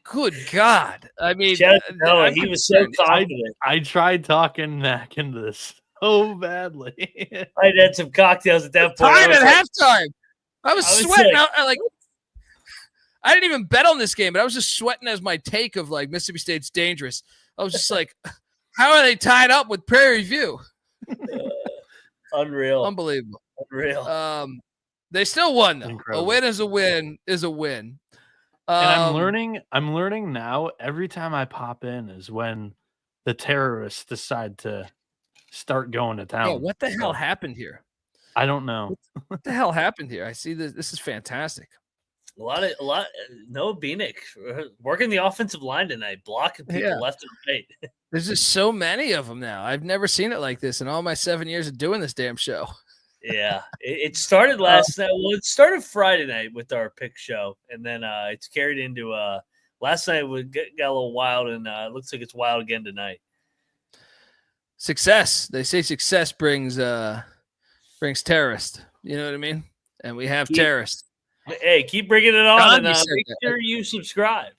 Good God. I mean, Noah, he was so confident. I tried talking Mac into this so badly. I had some cocktails at that point. Time at halftime. I was sweating. I didn't even bet on this game, but I was just sweating as my take of like Mississippi State's dangerous. I was just like, how are they tied up with Prairie View? Unreal. Unbelievable. Unreal. They still won though. Incredible. A win is a win is a win. And I'm learning now every time I pop in is when the terrorists decide to start going to town. Yeah, what the hell happened here? I don't know. What the hell happened here? I see this. This is fantastic. A lot. Noah Bieniek working the offensive line tonight, blocking people left and right. There's just so many of them now. I've never seen it like this in all my 7 years of doing this damn show. Yeah, it started last night. Well, it started Friday night with our pick show, and then it's carried into last night. We got a little wild, and it looks like it's wild again tonight. Success. They say success brings terrorists. You know what I mean? And we have terrorists. Hey, keep bringing it on, and make sure you subscribe.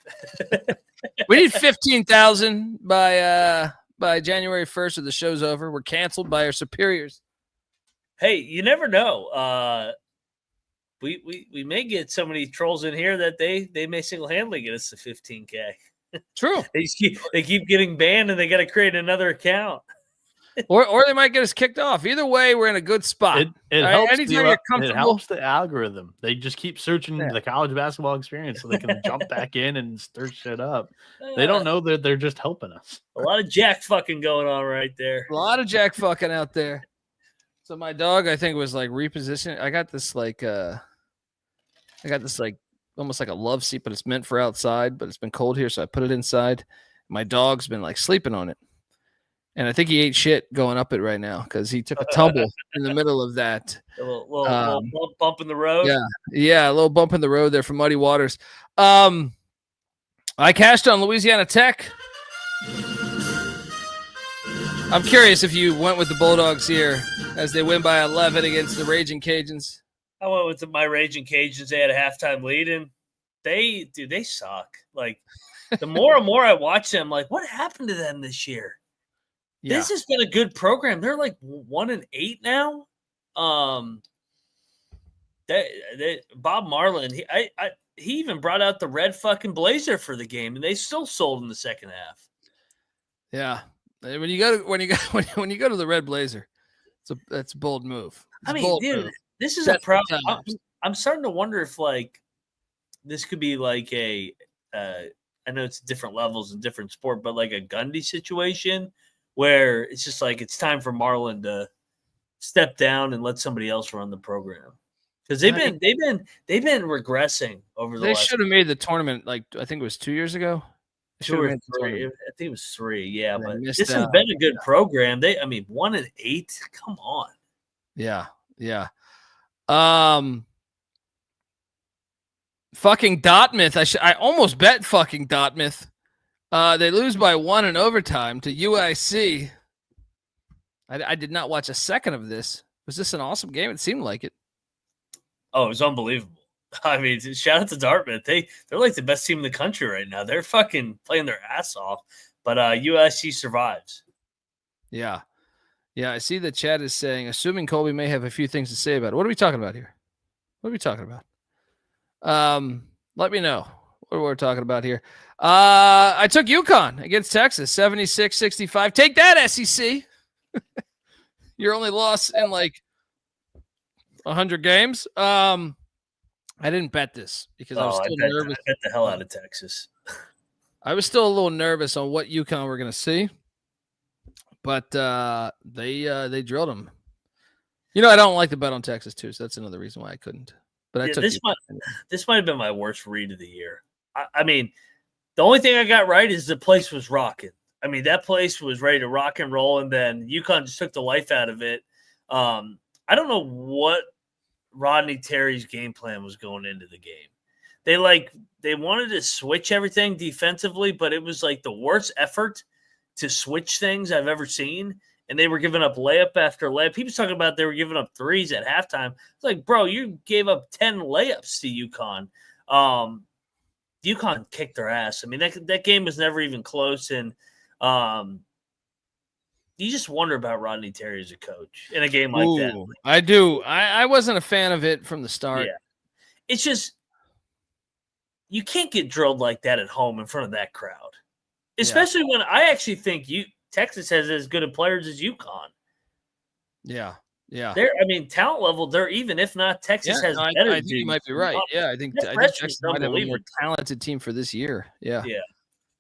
We need 15,000 by January 1st, or the show's over. We're canceled by our superiors. Hey, you never know. We may get so many trolls in here that they may single-handedly get us to 15K. True. They keep getting banned, and they got to create another account. Or they might get us kicked off. Either way, we're in a good spot. It helps it helps the algorithm. They just keep searching the college basketball experience so they can jump back in and stir shit up. They don't know that they're just helping us. A lot of jack fucking going on right there. A lot of jack fucking out there. So my dog, I think, was like repositioning. I got this almost like a love seat, but it's meant for outside, but it's been cold here, so I put it inside. My dog's been like sleeping on it. And I think he ate shit going up it right now because he took a tumble in the middle of that. A little bump in the road. Yeah, a little bump in the road there for Muddy Waters. I cashed on Louisiana Tech. I'm curious if you went with the Bulldogs here as they win by 11 against the Raging Cajuns. I went with my Raging Cajuns. They had a halftime lead, and they suck. Like, the more and more I watch them, like, what happened to them this year? Yeah. This has been a good program. They're like 1-8 now. Bob Marlin, he even brought out the red fucking blazer for the game, and they still sold in the second half. Yeah, when you go to the red blazer, that's a bold move. This is a problem. I'm starting to wonder if like this could be like I know it's different levels and different sport, but like a Gundy situation. Where it's just like it's time for Marlin to step down and let somebody else run the program because they've been regressing over the. They should have made the tournament like I think it was 2 years ago. 2 or 3. I think it was 3. Yeah, but this has been a good program. 1-8. Come on. Yeah. Fucking Dartmouth. I almost bet fucking Dartmouth. They lose by 1 in overtime to UIC. I did not watch a second of this. Was this an awesome game? It seemed like it. Oh, it was unbelievable. I mean, shout out to Dartmouth. They're like the best team in the country right now. They're fucking playing their ass off. But USC survives. Yeah. Yeah, I see the chat is saying, assuming Colby may have a few things to say about it. What are we talking about here? What are we talking about? Let me know what we're talking about here. I took UConn against Texas, 76-65. Take that, SEC. Your only loss in like 100 games. I didn't bet this because I was still nervous. I bet the hell out of Texas. I was still a little nervous on what UConn we're going to see, but they drilled them. You know, I don't like to bet on Texas too, so that's another reason why I couldn't. But I took this might have been my worst read of the year. I mean, the only thing I got right is the place was rocking. I mean, that place was ready to rock and roll, and then UConn just took the life out of it. I don't know what Rodney Terry's game plan was going into the game. They wanted to switch everything defensively, but it was like the worst effort to switch things I've ever seen. And they were giving up layup after layup. People talking about they were giving up threes at halftime. It's like, bro, you gave up 10 layups to UConn. UConn kicked their ass. I mean, that game was never even close. And you just wonder about Rodney Terry as a coach in a game like that. I do. I wasn't a fan of it from the start. Yeah. It's just you can't get drilled like that at home in front of that crowd, especially when I actually think Texas has as good of players as UConn. Yeah. Talent level, they're even if not Texas has better. I think you might be right. Yeah, I think Texas might have a more talented team for this year. Yeah.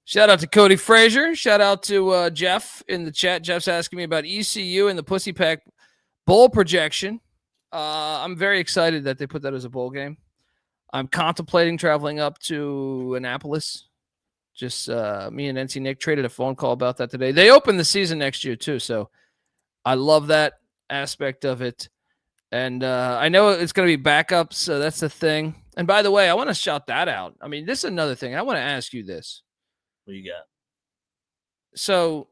Shout out to Cody Frazier. Shout out to Jeff in the chat. Jeff's asking me about ECU and the Pussy Pack bowl projection. I'm very excited that they put that as a bowl game. I'm contemplating traveling up to Annapolis. Just me and NC Nick traded a phone call about that today. They open the season next year too, so I love that aspect of it. And I know it's going to be backups, so that's the thing. And by the way, I want to shout that out. I mean, this is another thing. I want to ask you this. What you got? So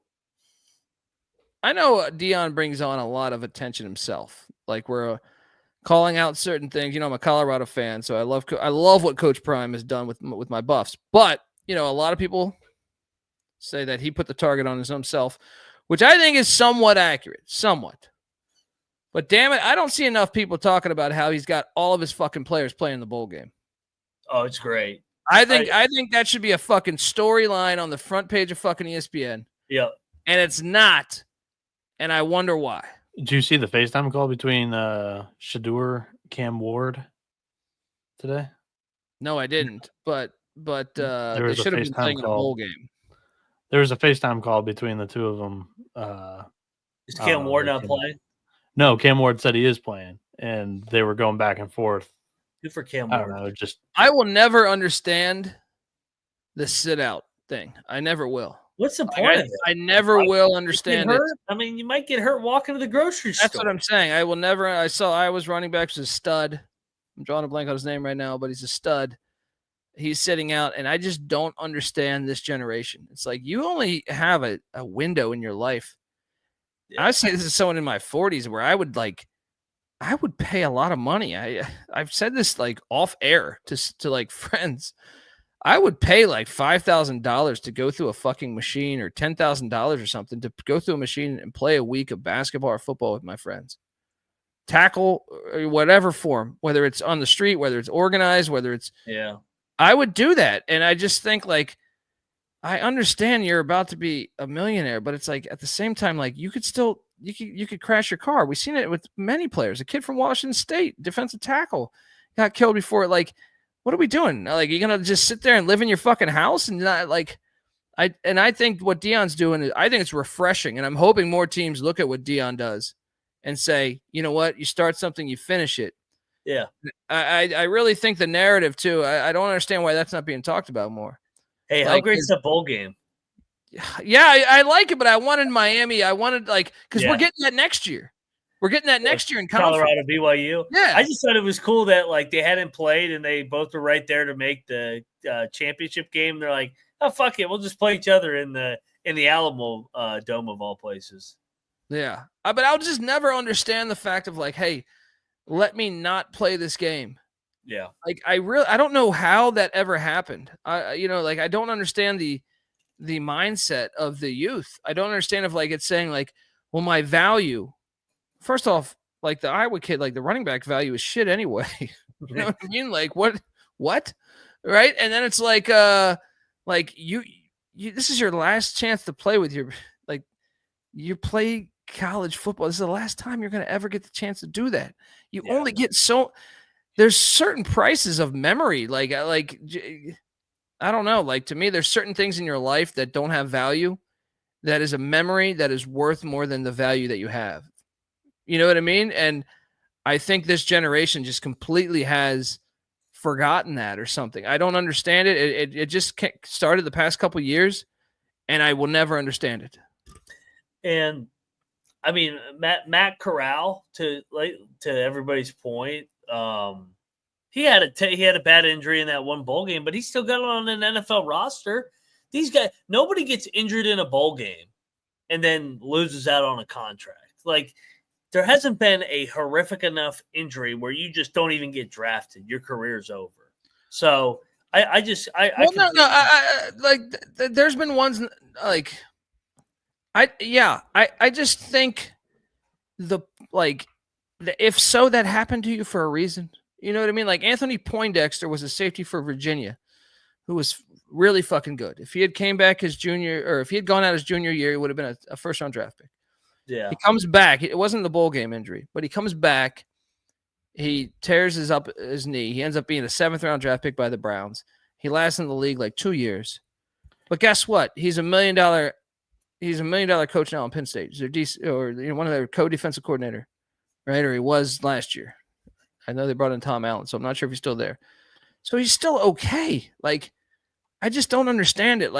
I know Deion brings on a lot of attention himself. Like we're calling out certain things. I'm a Colorado fan, so I love what Coach Prime has done with my Buffs. But a lot of people say that he put the target on his own self, which I think is somewhat accurate, somewhat. But damn it, I don't see enough people talking about how he's got all of his fucking players playing the bowl game. Oh, it's great. I think that should be a fucking storyline on the front page of fucking ESPN. Yeah. And it's not. And I wonder why. Did you see the FaceTime call between Shadur, Cam Ward today? No, I didn't. But they There was should a have been FaceTime playing in a call. bowl game. There was a FaceTime call between the two of them. Is Cam Ward not playing? No, Cam Ward said he is playing, and they were going back and forth. Good for Cam I Ward. don't know, I will never understand the sit out thing. I never will. What's the point of it? I never will understand it. I mean, you might get hurt walking to the grocery store. That's what I'm saying. I will never. I saw Iowa's running back was a stud. I'm drawing a blank on his name right now, but he's a stud. He's sitting out, and I just don't understand this generation. It's like you only have a window in your life. Yeah. I say this is someone in my 40s where I would pay a lot of money. I've said this like off air to like friends. I would pay like $5,000 to go through a fucking machine or $10,000 or something to go through a machine and play a week of basketball or football with my friends. Tackle, or whatever form, whether it's on the street, whether it's organized, whether it's I would do that. And I just think like, I understand you're about to be a millionaire, but it's like at the same time, like you could crash your car. We've seen it with many players. A kid from Washington State, defensive tackle, got killed before. Like, what are we doing? Like, you're gonna just sit there and live in your fucking house and not like I think what Deion's doing is I think it's refreshing, and I'm hoping more teams look at what Deion does and say, you know what, you start something, you finish it. Yeah. I really think the narrative too. I don't understand why that's not being talked about more. Hey, how great's the bowl game? Yeah, I like it, but I wanted Miami. I wanted because we're getting that next year. We're getting that next year in Colorado, BYU. Yeah, I just thought it was cool that like they hadn't played and they both were right there to make the championship game. They're like, oh fuck it, we'll just play each other in the Alamo Dome of all places. Yeah, but I'll just never understand the fact of like, hey, let me not play this game. Yeah. Like I don't know how that ever happened. I don't understand the mindset of the youth. I don't understand if like it's saying like, well, my value, first off, like the Iowa kid, like the running back value is shit anyway. You know what I mean? Like what? Right. And then it's like you this is your last chance to play with you play college football. This is the last time you're going to ever get the chance to do that. You only get there's certain prices of memory. Like, I don't know. Like to me, there's certain things in your life that don't have value. That is a memory that is worth more than the value that you have. You know what I mean? And I think this generation just completely has forgotten that or something. I don't understand it. It just started the past couple of years, and I will never understand it. And I mean, Matt Corral, to everybody's point, he had a bad injury in that one bowl game, but he still got on an NFL roster. These guys, nobody gets injured in a bowl game and then loses out on a contract. Like there hasn't been a horrific enough injury where you just don't even get drafted. Your career's over. So there's been ones like. I just think if so, that happened to you for a reason. You know what I mean? Like Anthony Poindexter was a safety for Virginia who was really fucking good. If he had came back his junior, or if he had gone out his junior year, he would have been a first round draft pick. Yeah. He comes back. It wasn't the bowl game injury, but he comes back. He tears his knee. He ends up being a 7th round draft pick by the Browns. He lasts in the league like 2 years. But guess what? He's $1 million. He's $1 million coach now in Penn State. He's one of their co-defensive coordinator, right? Or he was last year. I know they brought in Tom Allen, so I'm not sure if he's still there. So he's still okay. Like, I just don't understand it.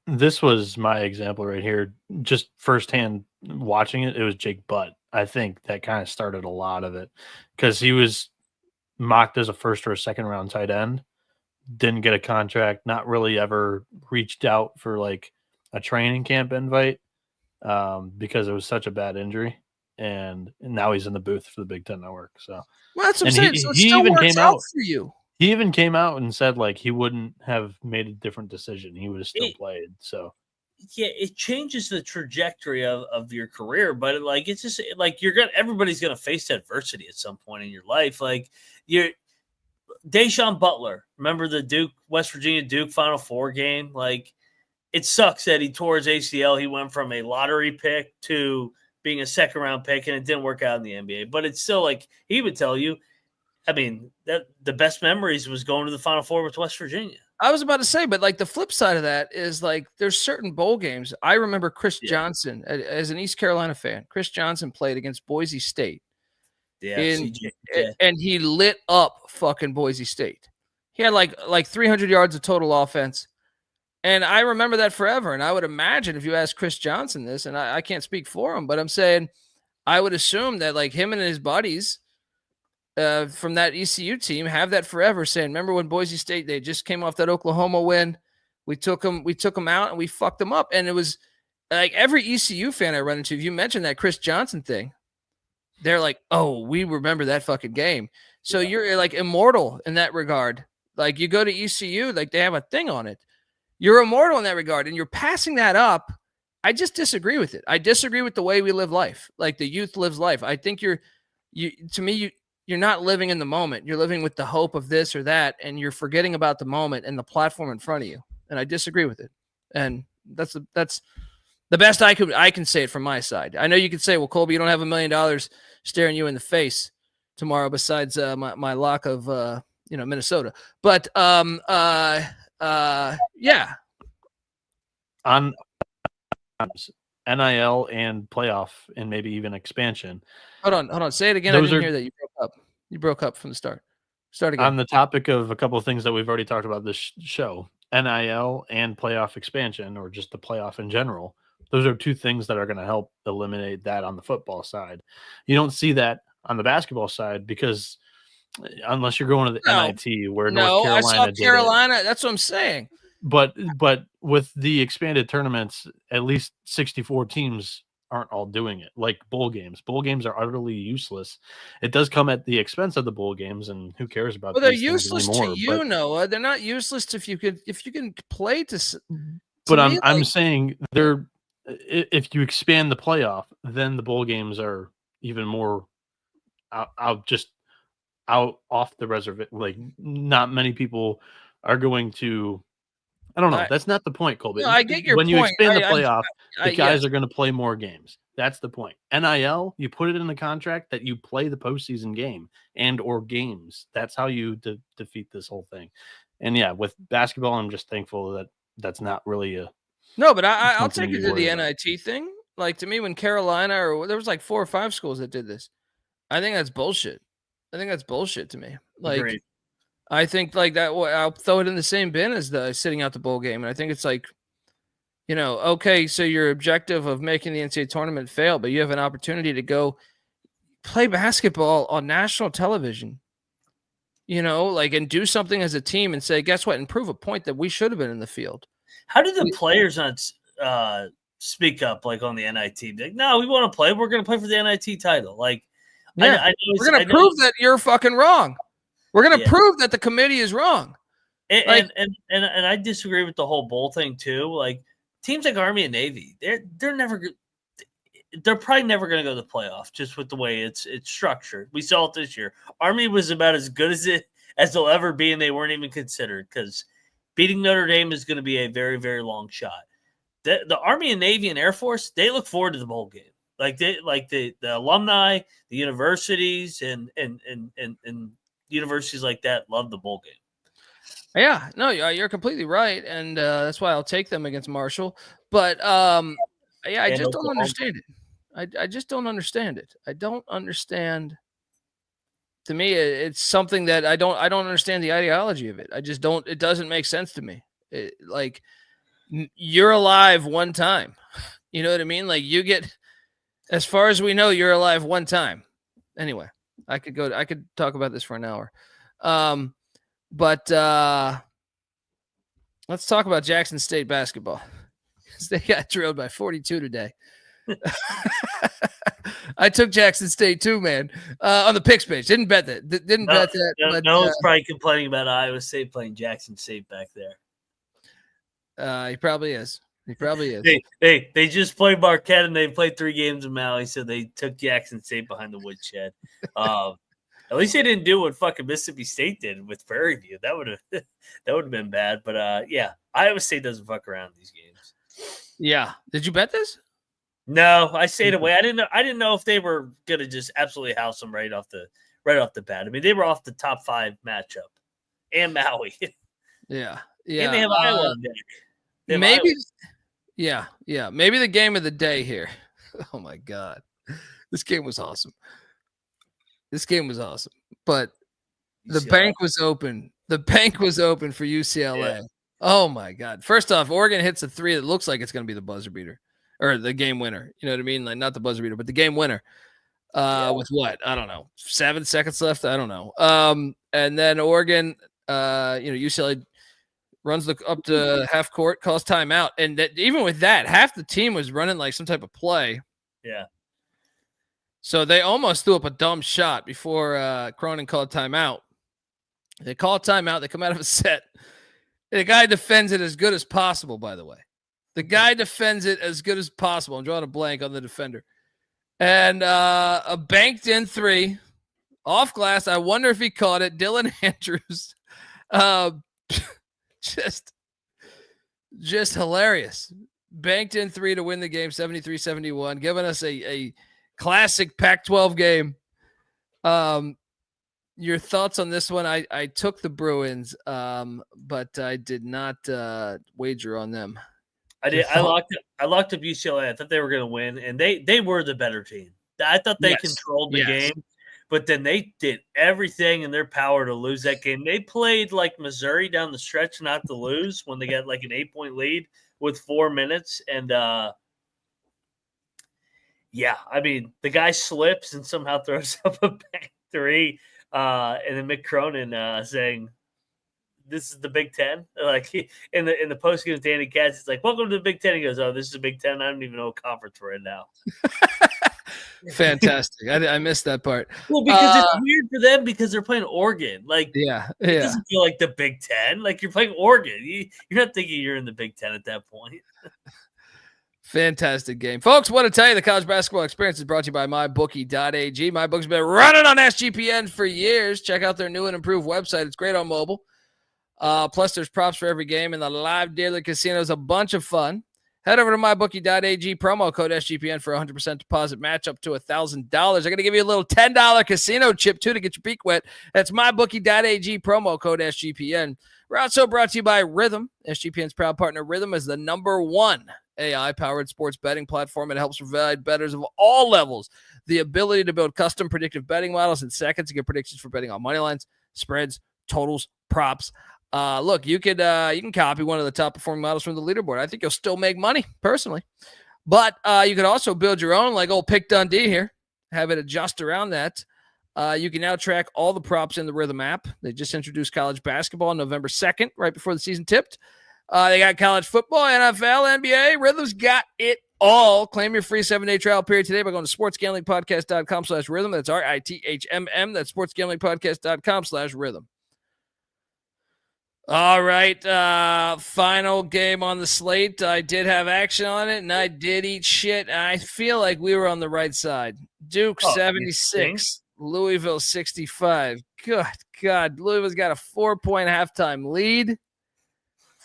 This was my example right here. Just firsthand watching it, it was Jake Butt. I think that kind of started a lot of it because he was mocked as a first or a second round tight end, didn't get a contract, not really ever reached out for like a training camp invite because it was such a bad injury. And now he's in the booth for the Big Ten Network. So, well, that's what I'm saying. So it he still even works came out out for you. He even came out and said like he wouldn't have made a different decision. He would have still played. So yeah, it changes the trajectory of your career, but like it's just like everybody's gonna face adversity at some point in your life. Like Deshaun Butler, remember the West Virginia Duke Final Four game? Like it sucks that he tore his ACL. He went from a lottery pick to being a second round pick, and it didn't work out in the NBA. But it's still like he would tell you. I mean, that the best memories was going to the Final Four with West Virginia. I was about to say, but like the flip side of that is like there's certain bowl games. I remember Chris Johnson as an East Carolina fan. Chris Johnson played against Boise State. Yeah, and he lit up fucking Boise State. He had like 300 yards of total offense. And I remember that forever. And I would imagine if you ask Chris Johnson this, and I can't speak for him, but I'm saying I would assume that like him and his buddies from that ECU team have that forever, saying, remember when Boise State, they just came off that Oklahoma win. We took them out and we fucked them up. And it was like every ECU fan I run into, if you mentioned that Chris Johnson thing, they're like, oh, we remember that fucking game. So you're like immortal in that regard. Like you go to ECU, like they have a thing on it. You're immortal in that regard. And you're passing that up. I just disagree with it. I disagree with the way we live life. Like the youth lives life. I think you're not living in the moment. You're living with the hope of this or that, and you're forgetting about the moment and the platform in front of you. And I disagree with it. And that's the best I can say it from my side. I know you could say, well, Colby, you don't have $1 million staring you in the face tomorrow besides my lock of Minnesota. But yeah. On NIL and playoff and maybe even expansion. Hold on. Say it again. I didn't hear that. You broke up. You broke up from the start. Start again. On the topic of a couple of things that we've already talked about this show, NIL and playoff expansion, or just the playoff in general, those are two things that are going to help eliminate that on the football side. You don't see that on the basketball side because unless you're going to the NIT where North Carolina I saw Carolina. That's what I'm saying. But with the expanded tournaments, at least 64 teams aren't all doing it. Like bowl games. Bowl games are utterly useless. It does come at the expense of the bowl games, and who cares about? Well, they're useless to you, Noah. They're not useless if you can play to. But I'm saying they're if you expand the playoff, then the bowl games are even more out off the reservation. Like not many people are going to. I don't know. That's not the point, Colby. No, I get your point. When you expand the playoff, the guys yes. are going to play more games. That's the point. NIL, you put it in the contract that you play the postseason game and or games. That's how you defeat this whole thing. And yeah, with basketball, I'm just thankful that that's not really a. No, but I'll take you to the NIT thing. Like to me, when Carolina or there was like 4 or 5 schools that did this, I think that's bullshit. I think that's bullshit to me. Like. Agreed. I think like that. I'll throw it in the same bin as the sitting out the bowl game. And I think it's like, okay, so your objective of making the NCAA tournament failed, but you have an opportunity to go play basketball on national television, and do something as a team and say, guess what? And prove a point that we should have been in the field. How did the players not speak up like on the NIT? Like, no, we want to play. We're going to play for the NIT title. Like, yeah, we're going to prove that you're fucking wrong. We're going to prove that the committee is wrong. And I disagree with the whole bowl thing too. Like teams like Army and Navy, they're probably never going to go to the playoff just with the way it's structured. We saw it this year. Army was about as good as they'll ever be, and they weren't even considered because beating Notre Dame is going to be a very, very long shot. The Army and Navy and Air Force, they look forward to the bowl game. Like the alumni, the universities, and universities like that love the bowl game. Yeah, no, you're completely right, and that's why I'll take them against Marshall. But yeah, I And just don't Oklahoma. understand it. I just don't understand it. I don't understand. To me, it's something that I don't understand the ideology of it. I just don't. It doesn't make sense to me. You're alive one time. You know what I mean? Like you get, as far as we know, you're alive one time. Anyway, I could talk about this for an hour. But let's talk about Jackson State basketball. They got drilled by 42 today. I took Jackson State too, man. On the picks page, didn't bet that. Didn't bet that. No one's probably complaining about Iowa State playing Jackson State back there. He probably is. He probably is. They just played Marquette and they played 3 games in Maui, so they took Jackson State behind the woodshed. At least they didn't do what fucking Mississippi State did with Prairie View. That would have been bad. But yeah, Iowa State doesn't fuck around in these games. Yeah. Did you bet this? No, I stayed away. I didn't know if they were gonna just absolutely house them right off the bat. I mean, they were off the top 5 matchup and Maui. Yeah. And they have Iowa on deck. Maybe. Iowa. Yeah. Maybe the game of the day here. Oh my God. This game was awesome. But the bank was open. The bank was open for UCLA. Yeah. Oh my God. First off, Oregon hits a 3 that looks like it's going to be the buzzer beater or the game winner. You know what I mean? Like not the buzzer beater, but the game winner. With what? I don't know. 7 seconds left. I don't know. And then Oregon, UCLA runs up to half court, calls timeout. And that, even with that, half the team was running like some type of play. Yeah. So they almost threw up a dumb shot before Cronin called timeout. They call timeout. They come out of a set. The guy defends it as good as possible, by the way. The guy defends it as good as possible. I'm drawing a blank on the defender. And a banked in 3 off glass. I wonder if he caught it. Dylan Andrews. Just hilarious. Banked in 3 to win the game, 73-71, giving us a classic Pac-12 game. Your thoughts on this one? I took the Bruins, but I did not wager on them. I did. I locked up UCLA. I thought they were going to win, and they were the better team. I thought they controlled the game, but then they did everything in their power to lose that game. They played like Missouri down the stretch not to lose when they got like an 8-point lead with 4 minutes. And yeah, I mean, the guy slips and somehow throws up a back 3. And then Mick Cronin saying, "This is the Big Ten." Like in the post game with Danny Katz, it's like, "Welcome to the Big Ten." He goes, "Oh, this is the Big Ten. I don't even know what conference we're in now." Fantastic. I missed that part. Well, because it's weird for them because they're playing Oregon. Like, it doesn't feel like the Big Ten. Like you're playing Oregon. You're not thinking you're in the Big Ten at that point. Fantastic game. Folks, want to tell you the college basketball experience is brought to you by MyBookie.ag. MyBookie's been running on SGPN for years. Check out their new and improved website. It's great on mobile. Plus, there's props for every game, and the live daily casino is a bunch of fun. Head over to MyBookie.ag, promo code SGPN for 100% deposit match up to $1,000. I'm going to give you a little $10 casino chip, too, to get your beak wet. That's MyBookie.ag, promo code SGPN. We're also brought to you by Rhythm. SGPN's proud partner, Rhythm, is the #1 AI-powered sports betting platform. It helps provide bettors of all levels the ability to build custom predictive betting models in seconds to get predictions for betting on money lines, spreads, totals, props. Look, you can copy one of the top performing models from the leaderboard. I think you'll still make money, personally. But you could also build your own, like old Pick Dundee here, have it adjust around that. You can now track all the props in the Rhythm app. They just introduced college basketball on November 2nd, right before the season tipped. They got college football, NFL, NBA. Rhythm's got it all. Claim your free 7-day trial period today by going to sportsgamblingpodcast.com/rhythm. That's RITHMM. That's sportsgamblingpodcast.com/rhythm. All right. Final game on the slate. I did have action on it, and I did eat shit. I feel like we were on the right side. Duke 76, Louisville 65. Good God. Louisville's got a 4-point halftime lead.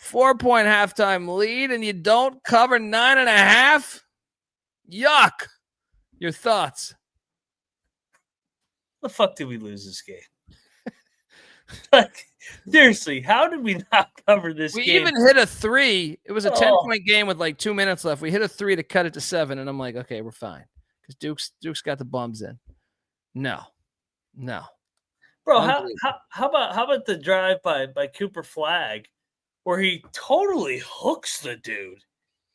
4-point halftime lead, and you don't cover 9.5? Yuck. Your thoughts? The fuck did we lose this game? Like, seriously, how did we not cover this We game? even hit a 3. It was a 10-point game with like 2 minutes left. We hit a 3 to cut it to 7, and I'm like, okay, we're fine because Duke's got the bums in. No. Bro, how about the drive by Cooper Flagg where he totally hooks the dude?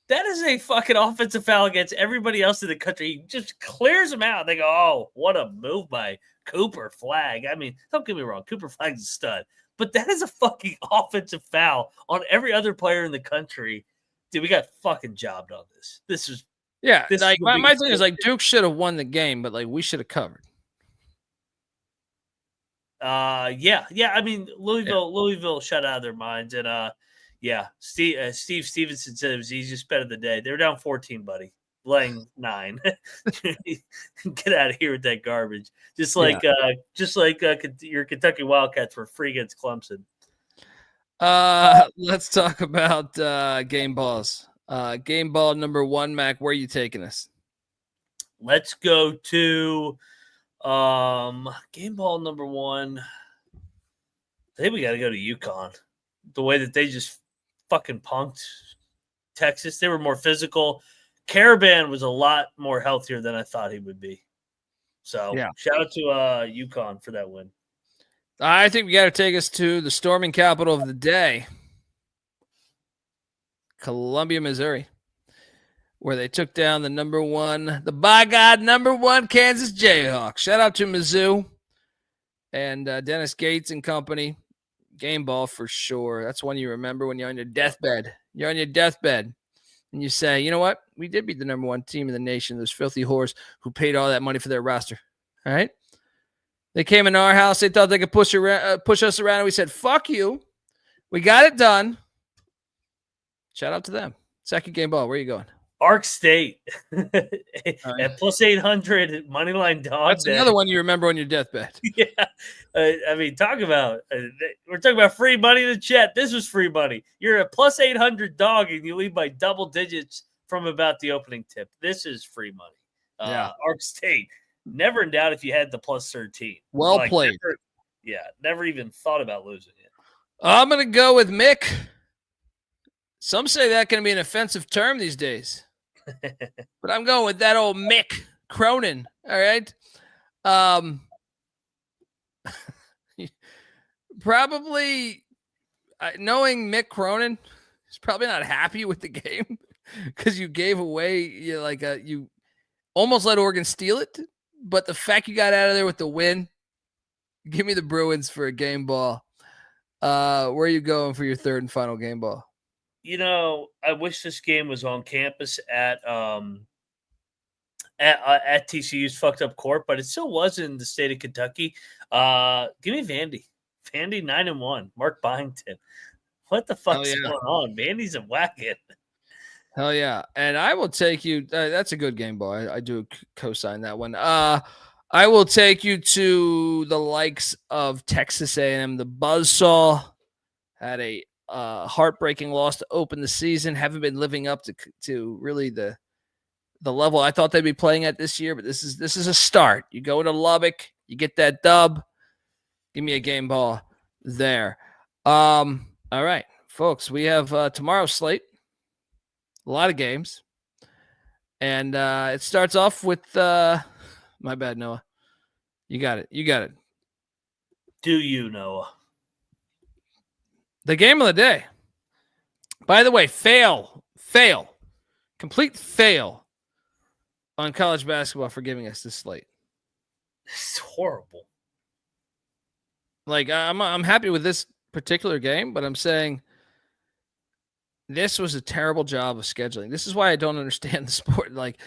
That is a fucking offensive foul against everybody else in the country. He just clears them out. They go, oh, what a move by Cooper Flagg. I mean, don't get me wrong. Cooper Flagg's a stud. But that is a fucking offensive foul on every other player in the country. Dude, we got fucking jobbed on this. This is like my thing is like Duke should have won the game, but like we should have covered. Yeah. I mean, Louisville shut out of their minds, and Steve Stevenson said it was the easiest bet of the day. They were down 14, buddy, laying 9. Get out of here with that garbage. Just like your Kentucky Wildcats were free against Clemson. Let's talk about game balls. Game ball number 1, Mac. Where are you taking us? Let's go to game ball number 1. I think we got to go to UConn. The way that they just fucking punked Texas. They were more physical. Caravan was a lot more healthier than I thought he would be. So shout out to UConn for that win. I think we got to take us to the storming capital of the day, Columbia, Missouri, where they took down the number 1 Kansas Jayhawks. Shout out to Mizzou and Dennis Gates and company. Game ball for sure. That's one you remember when you're on your deathbed. You're on your deathbed and you say, you know what? We did beat the number 1 team in the nation, those filthy whores who paid all that money for their roster. All right? They came in our house. They thought they could push us around, and we said, fuck you. We got it done. Shout out to them. Second game ball. Where are you going? Ark State at plus 800 moneyline dog. That's another one you remember on your deathbed. Yeah. I mean, we're talking about free money in the chat. This was free money. You're a plus 800 dog and you lead by double digits from about the opening tip. This is free money. Ark State. Never in doubt if you had the plus 13. Well played. Never even thought about losing it. I'm going to go with Mick. Some say that can be an offensive term these days. But I'm going with that old Mick Cronin. All right. Probably knowing Mick Cronin, he's probably not happy with the game because you gave away you almost let Oregon steal it. But the fact you got out of there with the win, give me the Bruins for a game ball. Where are you going for your third and final game ball? You know, I wish this game was on campus at TCU's fucked up court, but it still was in the state of Kentucky. Give me Vandy. Vandy 9-1. Mark Byington. What the fuck's going on? Vandy's a wagon. Hell yeah. And I will take you. That's a good game ball. I do co-sign that one. I will take you to the likes of Texas A&M. The Buzzsaw had a heartbreaking loss to open the season. Haven't been living up to really the level I thought they'd be playing at this year, but this is a start. You go to Lubbock, you get that dub. Give me a game ball there. All right, folks, we have tomorrow's slate. A lot of games. And it starts off with my bad, Noah. You got it. Do you, Noah? The game of the day. By the way, complete fail on college basketball for giving us this slate. It's horrible. Like I'm happy with this particular game, but I'm saying this was a terrible job of scheduling. This is why I don't understand the sport. Like,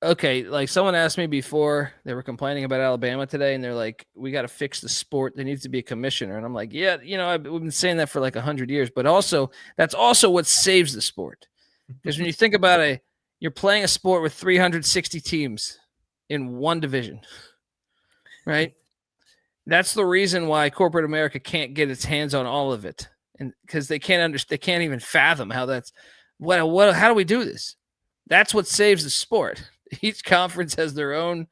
okay, like someone asked me before, they were complaining about Alabama today, and they're like, we got to fix the sport. There needs to be a commissioner. And I'm like, yeah, we've been saying that for like 100 years, but also that's also what saves the sport. Because when you think about you're playing a sport with 360 teams in one division, right? That's the reason why corporate America can't get its hands on all of it. And because they can't even fathom how how do we do this? That's what saves the sport. Each conference has their own,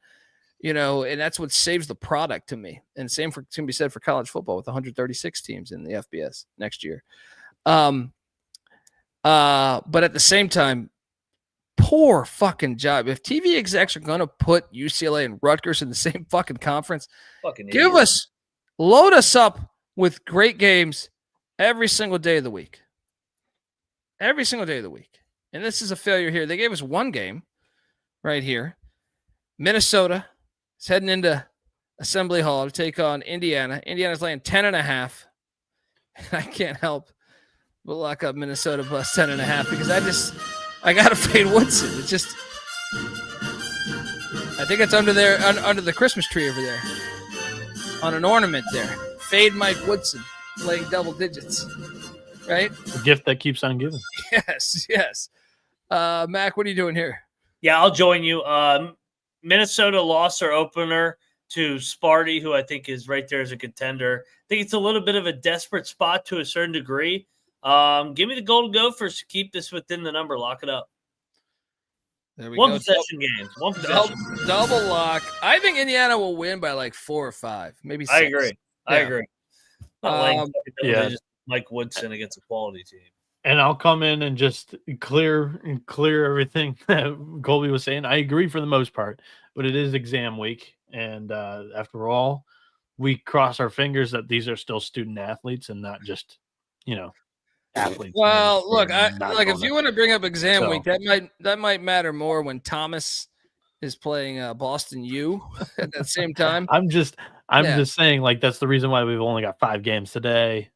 and that's what saves the product to me. And same can be said for college football with 136 teams in the FBS next year. But at the same time, poor fucking job. If TV execs are going to put UCLA and Rutgers in the same fucking conference, load us up with great games every single day of the week. Every single day of the week. And this is a failure here. They gave us one game right here. Minnesota is heading into Assembly Hall to take on Indiana. Indiana's laying 10.5. I can't help but lock up Minnesota plus 10.5 because I got to fade Woodson. It's just, I think it's under the Christmas tree over there on an ornament there. Fade Mike Woodson playing double digits, right? The gift that keeps on giving. Yes. Mac, what are you doing here? Yeah, I'll join you. Minnesota lost their opener to Sparty, who I think is right there as a contender. I think it's a little bit of a desperate spot to a certain degree. Give me the Golden Gophers to keep this within the number. Lock it up. There we go. One possession. Double lock. I think Indiana will win by like 4 or 5, maybe 6. I agree. Mike Woodson against a quality team. And I'll come in and just clear everything that Colby was saying. I agree for the most part, but it is exam week. And after all, we cross our fingers that these are still student athletes and not just, athletes. Well, look, if you want to bring up exam week, that might matter more when Thomas is playing Boston U at that same time. I'm just saying, like, that's the reason why we've only got 5 games today.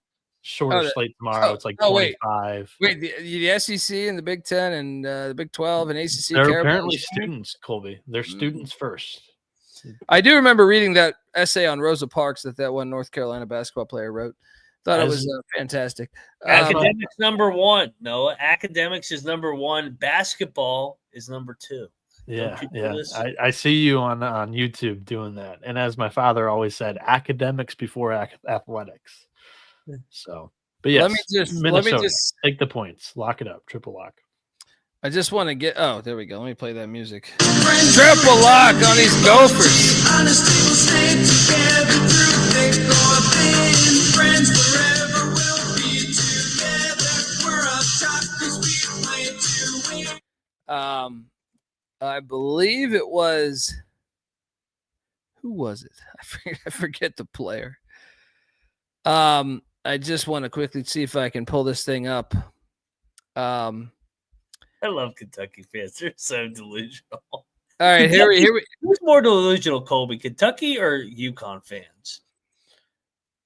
Shorter slate tomorrow. It's like 25. Wait, the SEC and the Big Ten and the Big 12 and ACC. They're apparently students, Colby. They're students first. I do remember reading that essay on Rosa Parks that one North Carolina basketball player wrote. Thought it was fantastic. Academics number 1. Noah. Academics is number 1. Basketball is number 2. Yeah. I see you on YouTube doing that. And as my father always said, academics before athletics. So, but yes, let me just take the points. Lock it up. Triple lock. I just want to get. Oh, there we go. Let me play that music. Triple lock on these Gophers. I believe it was. Who was it? I forget the player. I just want to quickly see if I can pull this thing up. I love Kentucky fans. They're so delusional. All right, here we. Who's more delusional, Colby? Kentucky or UConn fans?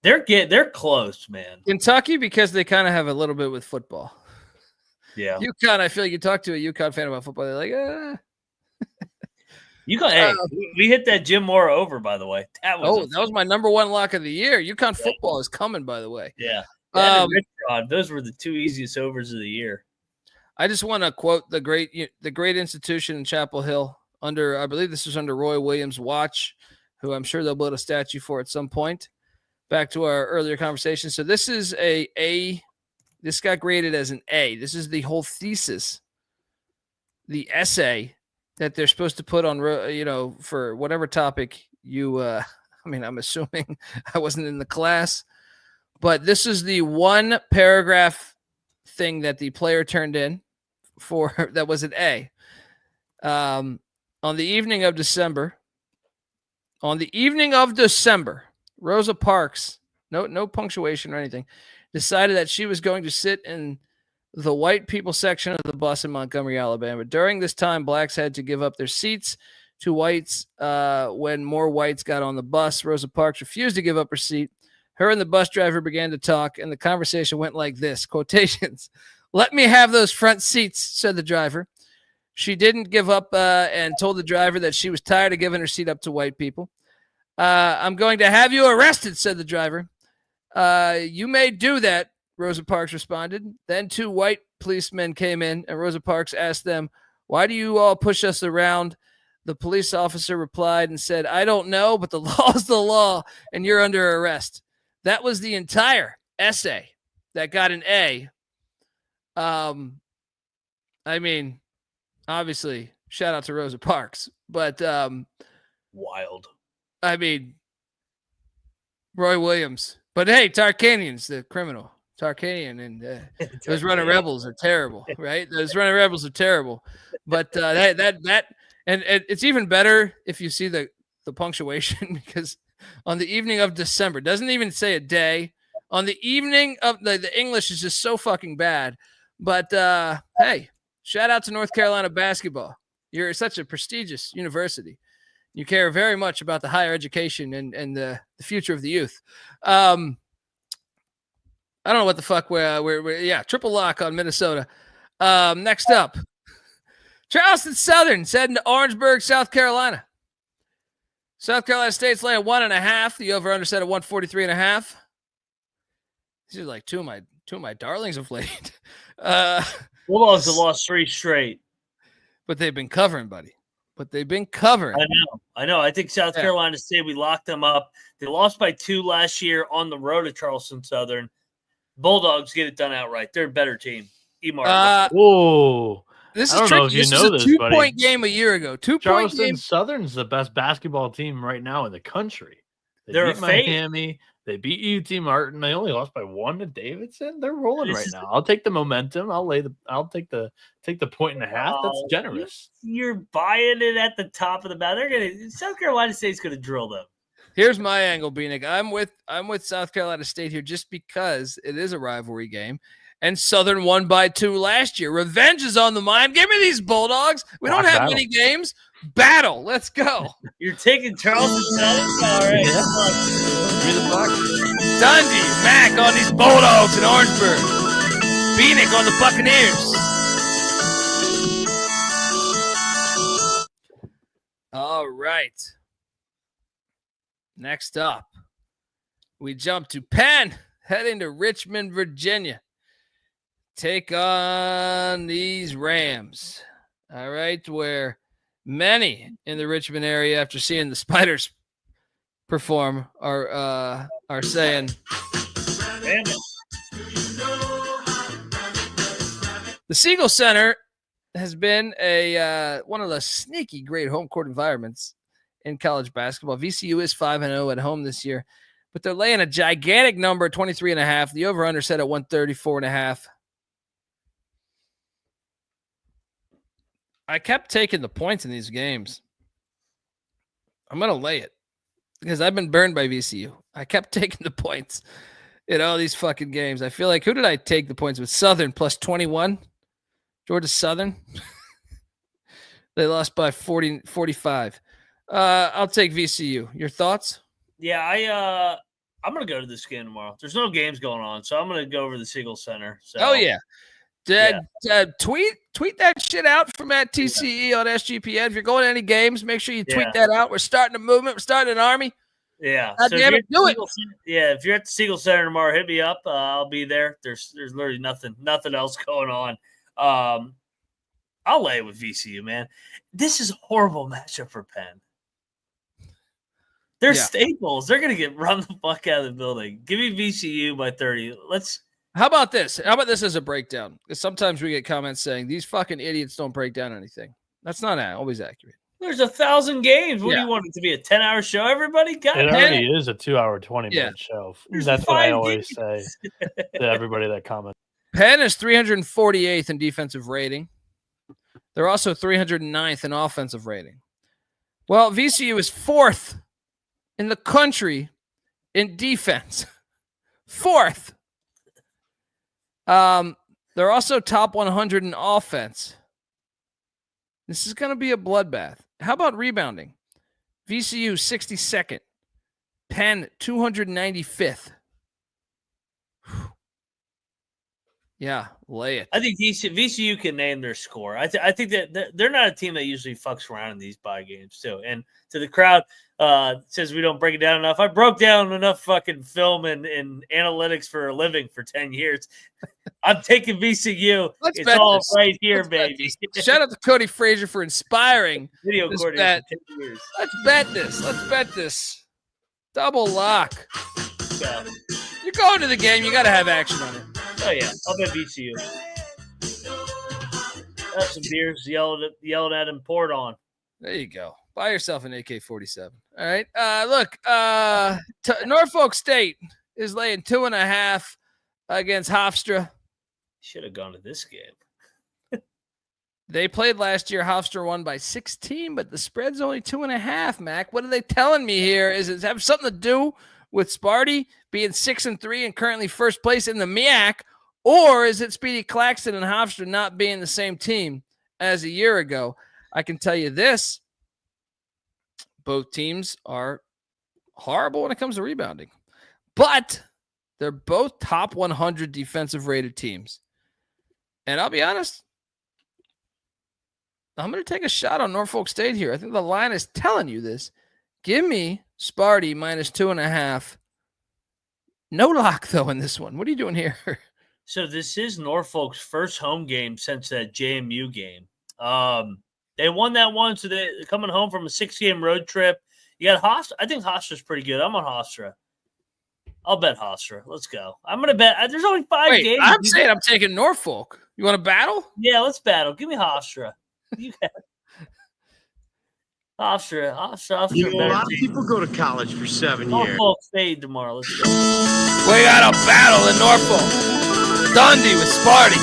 They're close, man. Kentucky, because they kind of have a little bit with football. Yeah. UConn, I feel like you talk to a UConn fan about football, they're like, UConn, we hit that Jim Mora over, by the way. That was my number 1 lock of the year. UConn football is coming, by the way. Yeah. Those were the 2 easiest overs of the year. I just want to quote the great institution in Chapel Hill I believe this was under Roy Williams' watch, who I'm sure they'll build a statue for at some point. Back to our earlier conversation. So this is this got graded as an A. This is the whole thesis, the essay that they're supposed to put on, for whatever topic I'm assuming I wasn't in the class, but this is the 1 paragraph thing that the player turned in for that was an A. On the evening of December, Rosa Parks, no punctuation or anything, decided that she was going to sit in the white people section of the bus in Montgomery, Alabama. During this time, blacks had to give up their seats to whites. When more whites got on the bus, Rosa Parks refused to give up her seat. Her and the bus driver began to talk, and the conversation went like this, quotations. "Let me have those front seats," said the driver. She didn't give up and told the driver that she was tired of giving her seat up to white people. "I'm going to have you arrested," said the driver. "You may do that," Rosa Parks responded. Then 2 white policemen came in, and Rosa Parks asked them, "Why do you all push us around?" The police officer replied and said, "I don't know, but the law is the law, and you're under arrest." That was the entire essay that got an A. Obviously, shout out to Rosa Parks, but Wild. I mean, Roy Williams. But hey, Tarkanian's the criminal. Tarkanian and those running rebels are terrible, right? Those running rebels are terrible. But that and it's even better if you see the punctuation, because on the evening of December, doesn't even say a day. On the evening of the English is just so fucking bad. But hey, shout out to North Carolina basketball. You're such a prestigious university. You care very much about the higher education and the future of the youth. I don't know what the fuck we're triple lock on Minnesota. Next up, Charleston Southern heading to Orangeburg, South Carolina. South Carolina State's laying 1.5. The over-under set at 143.5. These are like two of my darlings of late. Bulldogs have lost 3 straight. But they've been covering, buddy. They've been covering. I know. I think South Carolina State, we locked them up. They lost by 2 last year on the road at Charleston Southern. Bulldogs get it done outright. They're a better team. Whoa. This is tricky. This is a 2-point game a year ago. 2-point Charleston game. Southern's the best basketball team right now in the country. They're beat Miami. They beat UT Martin. They only lost by 1 to Davidson. They're rolling right now. I'll take the momentum. I'll take the 1.5. That's generous. You're buying it at the top of the mountain. South Carolina State's gonna drill them. Here's my angle, Bieniek. I'm with South Carolina State here just because it is a rivalry game. And Southern won by 2 last year. Revenge is on the mind. Give me these Bulldogs. We don't have many games. Battle. Let's go. You're taking Charleston Southern? All right. Give me the Bucs. Dundee, Mac on these Bulldogs in Orangeburg. Bieniek on the Buccaneers. All right. Next up, we jump to Penn, heading to Richmond, Virginia. Take on these Rams. All right, where many in the Richmond area, after seeing the Spiders perform, are saying, damn it. The Siegel Center has been one of the sneaky great home court environments in college basketball. VCU is 5-0 at home this year, but they're laying a gigantic number, 23.5. The over-under set at 134.5. I kept taking the points in these games. I'm going to lay it because I've been burned by VCU. I kept taking the points in all these fucking games. I feel like, who did I take the points with? Southern plus 21. Georgia Southern. They lost by 45. I'll take VCU. Your thoughts? Yeah, I'm going to go to this game tomorrow. There's no games going on, so I'm going to go over to the Siegel Center. So. Oh, yeah. Tweet that shit out from at TCE on SGPN. If you're going to any games, make sure you tweet that out. We're starting a movement. We're starting an army. Yeah. God damn it, do it. Yeah, if you're at the Siegel Center tomorrow, hit me up. I'll be there. There's literally nothing else going on. I'll lay it with VCU, man. This is a horrible matchup for Penn. They're staples. They're going to get run the fuck out of the building. Give me VCU by 30. How about this? How about this as a breakdown? Because sometimes we get comments saying these fucking idiots don't break down anything. That's not always accurate. There's 1,000 games. What do you want it to be, a 10-hour show, everybody? It already is a 2-hour, 20-minute show. That's what I always say to everybody that comments. Penn is 348th in defensive rating. They're also 309th in offensive rating. Well, VCU is 4th in the country in defense. 4th. They're also top 100 in offense. This is going to be a bloodbath. How about rebounding? VCU 62nd. Penn 295th. Yeah, lay it. I think VCU can name their score. I think that they're not a team that usually fucks around in these bye games too. And to the crowd, says we don't break it down enough. I broke down enough fucking film and analytics for a living for 10 years. I'm taking VCU. It's all this. Right here, baby. Shout out to Cody Frazier for inspiring video this coordinator. bet. Let's bet this. Let's bet this. Double lock. Yeah. You're going to the game. You got to have action on it. Oh, yeah. I'll bet VCU. Have some beers, yelled at him, poured on. There you go. Buy yourself an AK-47. All right. Look, Norfolk State is laying 2.5 against Hofstra. Should have gone to this game. They played last year. Hofstra won by 16, but the spread's only 2.5, Mac. What are they telling me here? Is it have something to do with Sparty being 6-3 and currently first place in the MEAC? Or is it Speedy Claxton and Hofstra not being the same team as a year ago? I can tell you this. Both teams are horrible when it comes to rebounding. But they're both top 100 defensive rated teams. And I'll be honest, I'm going to take a shot on Norfolk State here. I think the line is telling you this. Give me Sparty minus 2.5. No lock, though, in this one. What are you doing here? So this is Norfolk's first home game since that JMU game. They won that one, so they're coming home from a 6-game road trip. You got Hofstra. I think Hofstra's pretty good. I'm on Hofstra. I'll bet Hofstra. Let's go. I'm going to bet. There's only 5 games. I'm saying I'm taking Norfolk. You want to battle? Yeah, let's battle. Give me Hofstra. You got Hofstra. You know, a lot of people go to college for 7 years. Norfolk State tomorrow. Let's go. We got a battle in Norfolk. Dundee with Sparty.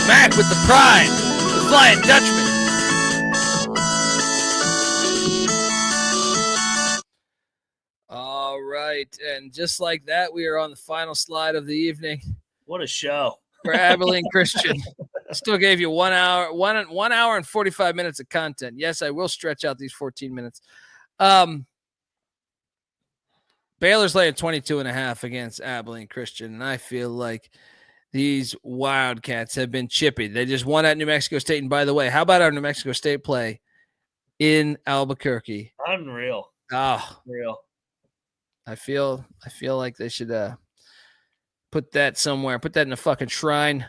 Mac with the Pride. The Flying Dutchman. All right. And just like that, we are on the final slide of the evening. What a show. For Abilene Christian. I still gave you 1 hour, 1 hour and 45 minutes of content. Yes, I will stretch out these 14 minutes. Baylor's laying 22.5 against Abilene Christian, and I feel like these Wildcats have been chippy. They just won at New Mexico State. And by the way, how about our New Mexico State play in Albuquerque? Unreal. Oh, Real. I feel like they should put that somewhere. Put that in a fucking shrine.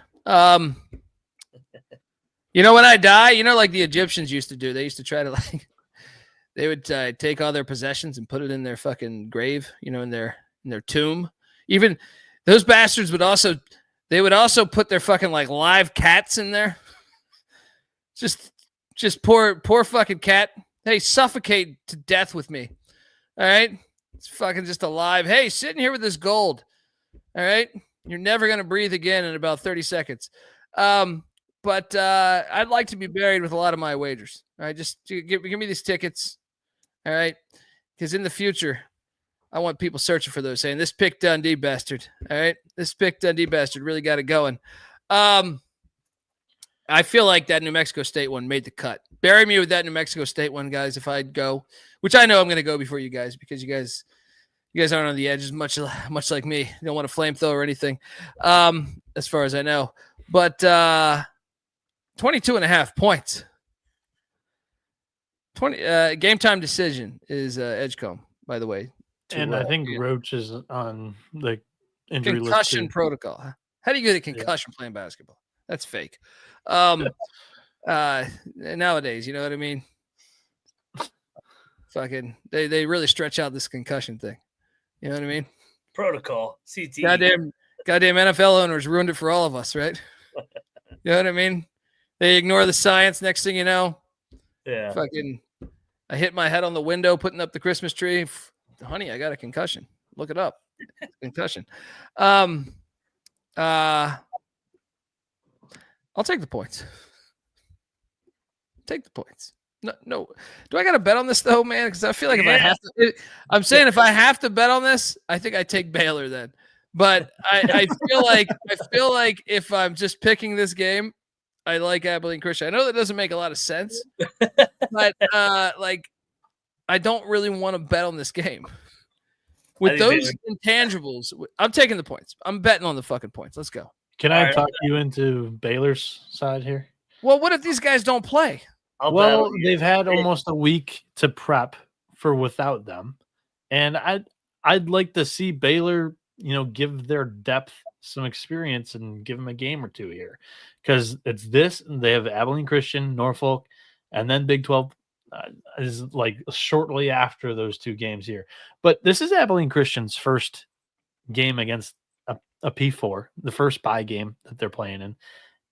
You know, when I die, you know, like the Egyptians used to do, they used to try to like, they would take all their possessions and put it in their fucking grave, you know, in their tomb. Even those bastards would also put their fucking like live cats in there. Just poor fucking cat. Hey, suffocate to death with me. All right. It's fucking just alive. Hey, sitting here with this gold. All right. You're never going to breathe again in about 30 seconds. But I'd like to be buried with a lot of my wagers. All right, just give me these tickets. All right, because in the future, I want people searching for those, saying this pick Dundee bastard. All right, this pick Dundee bastard really got it going. I feel like that New Mexico State one made the cut. Bury me with that New Mexico State one, guys. If I'd go, which I know I'm going to go before you guys, because you guys aren't on the edge as much like me. You don't want to flamethrower or anything, as far as I know. But 22.5 points. 20 game time decision is Edgecombe, by the way. And I think Roach is on the injury concussion list protocol. How do you get a concussion playing basketball? That's fake. Nowadays, you know what I mean? Fucking they really stretch out this concussion thing. You know what I mean? Protocol. CT. Goddamn NFL owners ruined it for all of us, right? You know what I mean? They ignore the science. Next thing you know, fucking, I hit my head on the window putting up the Christmas tree. Honey, I got a concussion. Look it up. Concussion. I'll take the points. Take the points. No. Do I got to bet on this though, man? Because I feel like if I have to, if I have to bet on this, I think I take Baylor then. But I feel like if I'm just picking this game, I like Abilene Christian. I know that doesn't make a lot of sense, but like I don't really want to bet on this game. With those intangibles, I'm taking the points. I'm betting on the fucking points. Let's go. Can I talk you into Baylor's side here? Well, what if these guys don't play? Well, they've had almost a week to prep for without them. And I'd like to see Baylor, give their depth some experience and give them a game or two here. Because it's this, and they have Abilene Christian, Norfolk, and then Big 12 is like shortly after those two games here. But this is Abilene Christian's first game against a P4, the first bye game that they're playing in.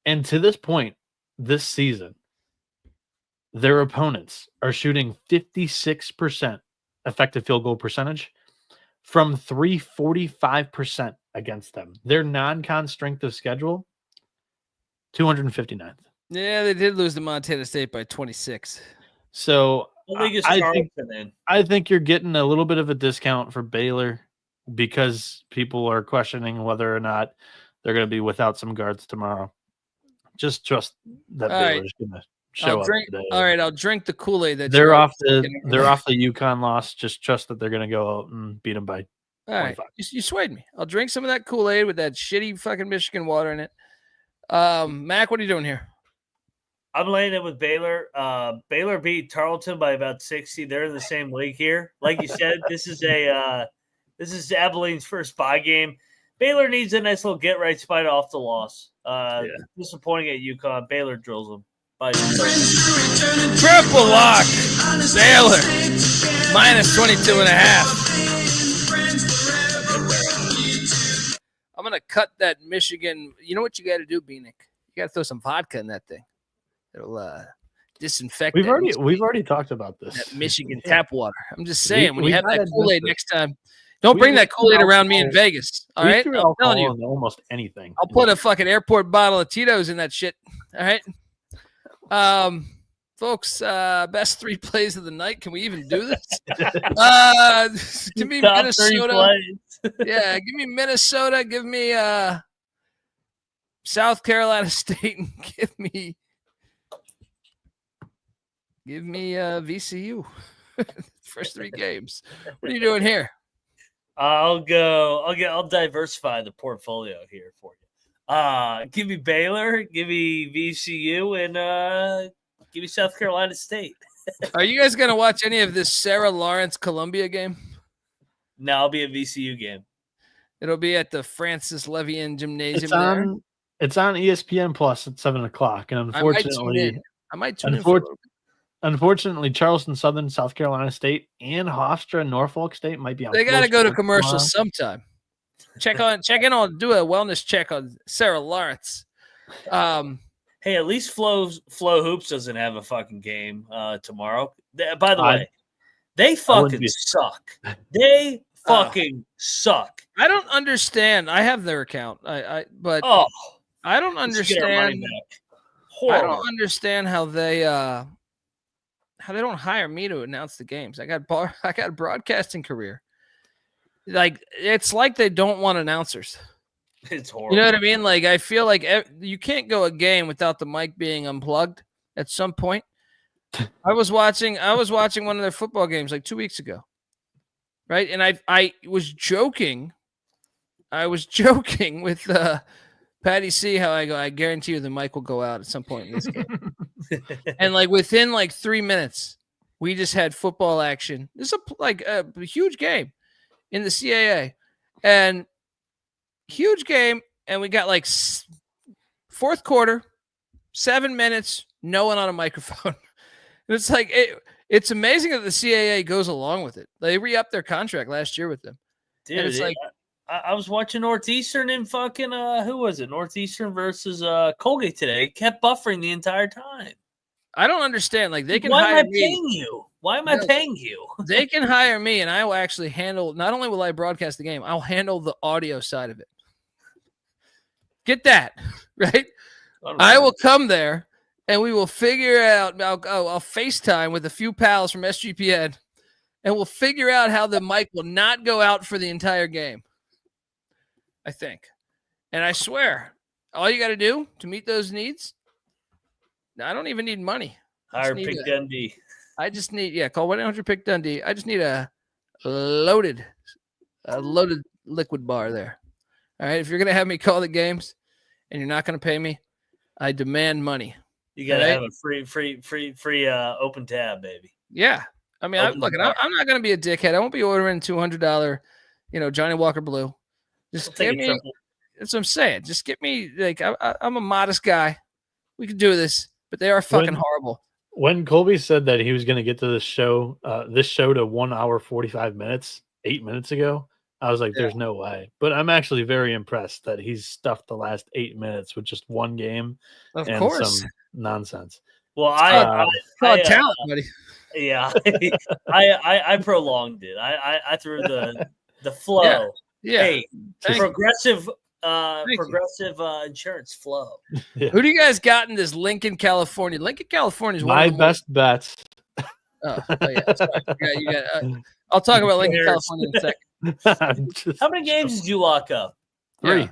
And to this point, this season, their opponents are shooting 56% effective field goal percentage from 345% against them. Their non-con strength of schedule, 259th. Yeah, they did lose to Montana State by 26. So I think you're getting a little bit of a discount for Baylor because people are questioning whether or not they're going to be without some guards tomorrow. Just trust that Baylor's going to show up today. All right, I'll drink the Kool-Aid that they're off the UConn loss. Just trust that they're going to go out and beat them by 25. All right, you swayed me. I'll drink some of that Kool-Aid with that shitty fucking Michigan water in it. Mac, what are you doing here? I'm laying it with Baylor. Baylor beat Tarleton by about 60. They're in the same league here. Like you said, this is Abilene's first bye game. Baylor needs a nice little get right spite off the loss. Disappointing at UConn. Baylor drills them. Triple lock. Baylor minus 22.5. I'm gonna cut that Michigan. You know what you got to do, Bieniek? You got to throw some vodka in that thing. It'll disinfect. We've already talked about this. That Michigan tap water. I'm just saying, when you have that Kool-Aid next time, don't bring that Kool-Aid around me in Vegas. All right, I'm telling you, almost anything. I'll put a fucking airport bottle of Tito's in that shit. All right, folks. Best 3 plays of the night. Can we even do this? Give me Minnesota. Yeah, give me Minnesota. Give me South Carolina State, and give me VCU. First 3 games. What are you doing here? I'll diversify the portfolio here for you. Give me Baylor, give me VCU, and give me South Carolina State. Are you guys gonna watch any of this Sarah Lawrence Columbia game? No, I'll be a VCU game. It'll be at the Francis Levian Gymnasium. It's on ESPN Plus at 7:00, and unfortunately, I might tune in for a little bit. Unfortunately, Charleston Southern, South Carolina State, and Hofstra, Norfolk State might be on. They got to go to commercials sometime. Check in on, do a wellness check on Sarah Lawrence. Hey, at least Flow Hoops doesn't have a fucking game tomorrow. By the way, they fucking suck. They fucking suck. I don't understand. I have their account. I don't understand. I don't understand how they don't hire me to announce the games. I got a broadcasting career. Like, it's like they don't want announcers. It's horrible. You know what I mean? Like, I feel like you can't go a game without the mic being unplugged at some point. I was watching one of their football games like 2 weeks ago. Right? And I was joking. I was joking with Patty C how I guarantee you the mic will go out at some point in this game. And like within like 3 minutes, we just had football action. This is a huge game in the CAA, and huge game. And we got like fourth quarter, 7 minutes, no one on a microphone. And it's like it's amazing that the CAA goes along with it. They re-upped their contract last year with them. Dude, and it's like I was watching Northeastern and fucking who was it? Northeastern versus Colgate today. It kept buffering the entire time. I don't understand. Like, they can Why hire am I paying you? Why am I paying you? They can hire me, and I will actually handle. Not only will I broadcast the game, I'll handle the audio side of it. Get that right? I will come there, and we will figure out. I'll FaceTime with a few pals from SGPN, and we'll figure out how the mic will not go out for the entire game. I think. And I swear, all you got to do to meet those needs, I don't even need money. Hire Pick Dundee. I just need, call 1-800-PICK Dundee. I just need a loaded liquid bar there. All right. If you're going to have me call the games and you're not going to pay me, I demand money. You got to have a free open tab, baby. Yeah. I mean, I'm not going to be a dickhead. I won't be ordering $200, Johnny Walker Blue. Just get me. That's what I'm saying. Just get me. Like, I'm a modest guy. We can do this, but they are fucking horrible. When Colby said that he was going to get to this show to 1 hour 45 minutes 8 minutes ago, I was like, "There's no way." But I'm actually very impressed that he's stuffed the last 8 minutes with just one game of course. Some nonsense. Well, talent, buddy. Yeah, I prolonged it. I threw the flow. Yeah. Hey, progressive insurance flow. Yeah. Who do you guys got in this Lincoln, California? Lincoln, California is one My of the best bets. yeah. You got. I'll talk about Lincoln, California in a second. How many games did you lock up? 3. Yeah.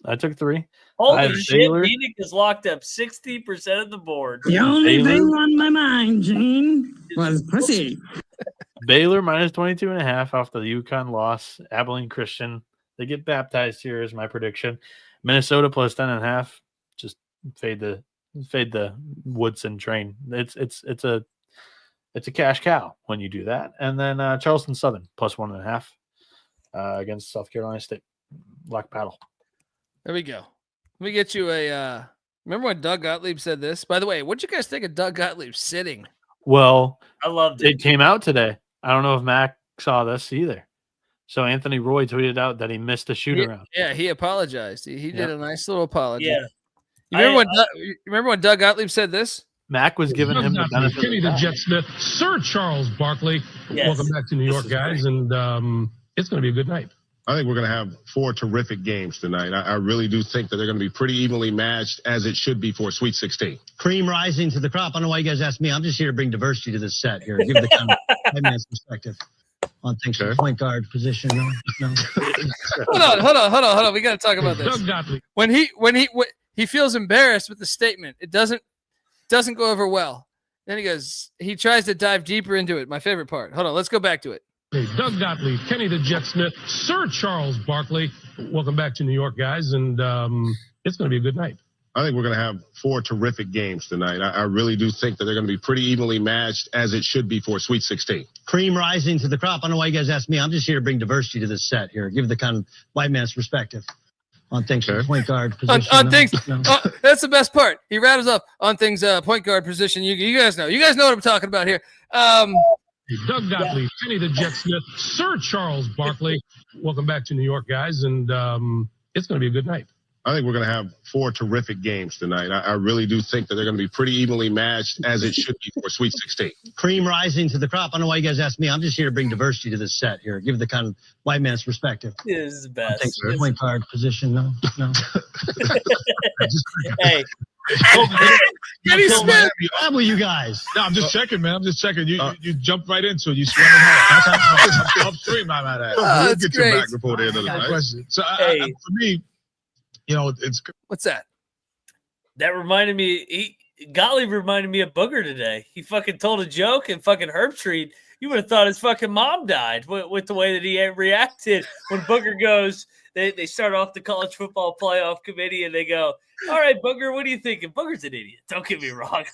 I took 3. Holy shit! Baylor. Bieniek has locked up 60% of the board. The only Baylor. thing on my mind, Gene, was pussy. Baylor minus 22.5 off the UConn loss. Abilene Christian. They get baptized here is my prediction. Minnesota plus 10.5. Just fade the Woodson train. It's a cash cow when you do that. And then Charleston Southern plus 1.5 against South Carolina State. Lock paddle. There we go. Let me get you a. Remember when Doug Gottlieb said this? By the way, what'd you guys think of Doug Gottlieb sitting? Well, I loved it. It came out today. I don't know if Mac saw this either. So Anthony Roy tweeted out that he missed a shoot around. Yeah, he apologized. He did a nice little apology. Yeah. You remember when Doug Gottlieb said this? Mac was giving him the benefit. Kenny the Jet Smith, Sir Charles Barkley. Yes. Welcome back to New York, guys, and it's going to be a good night. I think we're going to have 4 terrific games tonight. I really do think that they're going to be pretty evenly matched, as it should be for Sweet 16. Cream rising to the crop. I don't know why you guys asked me. I'm just here to bring diversity to this set here. Give the kind of man's perspective on things from point guard position. No. Hold on. We got to talk about this. Doug Gottlieb. When he feels embarrassed with the statement, it doesn't go over well. Then he tries to dive deeper into it. My favorite part. Hold on, let's go back to it. Hey, Doug Gottlieb, Kenny the Jet Smith, Sir Charles Barkley. Welcome back to New York, guys, and it's going to be a good night. I think we're going to have 4 terrific games tonight. I really do think that they're going to be pretty evenly matched, as it should be for Sweet 16. Cream rising to the crop. I don't know why you guys asked me. I'm just here to bring diversity to this set here. Give the kind of white man's perspective on things from point guard position. On things. That's the best part. He rattles up on things point guard position. You guys know. You guys know what I'm talking about here. Doug Gottlieb, Kenny the Jet Smith, Sir Charles Barkley. Welcome back to New York, guys, and it's going to be a good night. I think we're going to have 4 terrific games tonight. I really do think that they're going to be pretty evenly matched, as it should be for Sweet 16. Cream rising to the crop. I don't know why you guys asked me. I'm just here to bring diversity to this set here. Give the kind of white man's perspective. This is the best. Thanks for point guard position. No. Hey. Kenny Smith. How you guys? No, I'm just checking, man. I'm just checking. You jumped right into it. You swam hard. That's upstream, I'm at that. We'll that's get great. you back before the end of the night. So for me, it's What's that? That reminded me. Gottlieb reminded me of Booger today. He fucking told a joke and fucking Herbstreit. You would have thought his fucking mom died with the way that he reacted when Booger goes. They start off the college football playoff committee and they go, "All right, Booger, what do you think?" And Booger's an idiot. Don't get me wrong.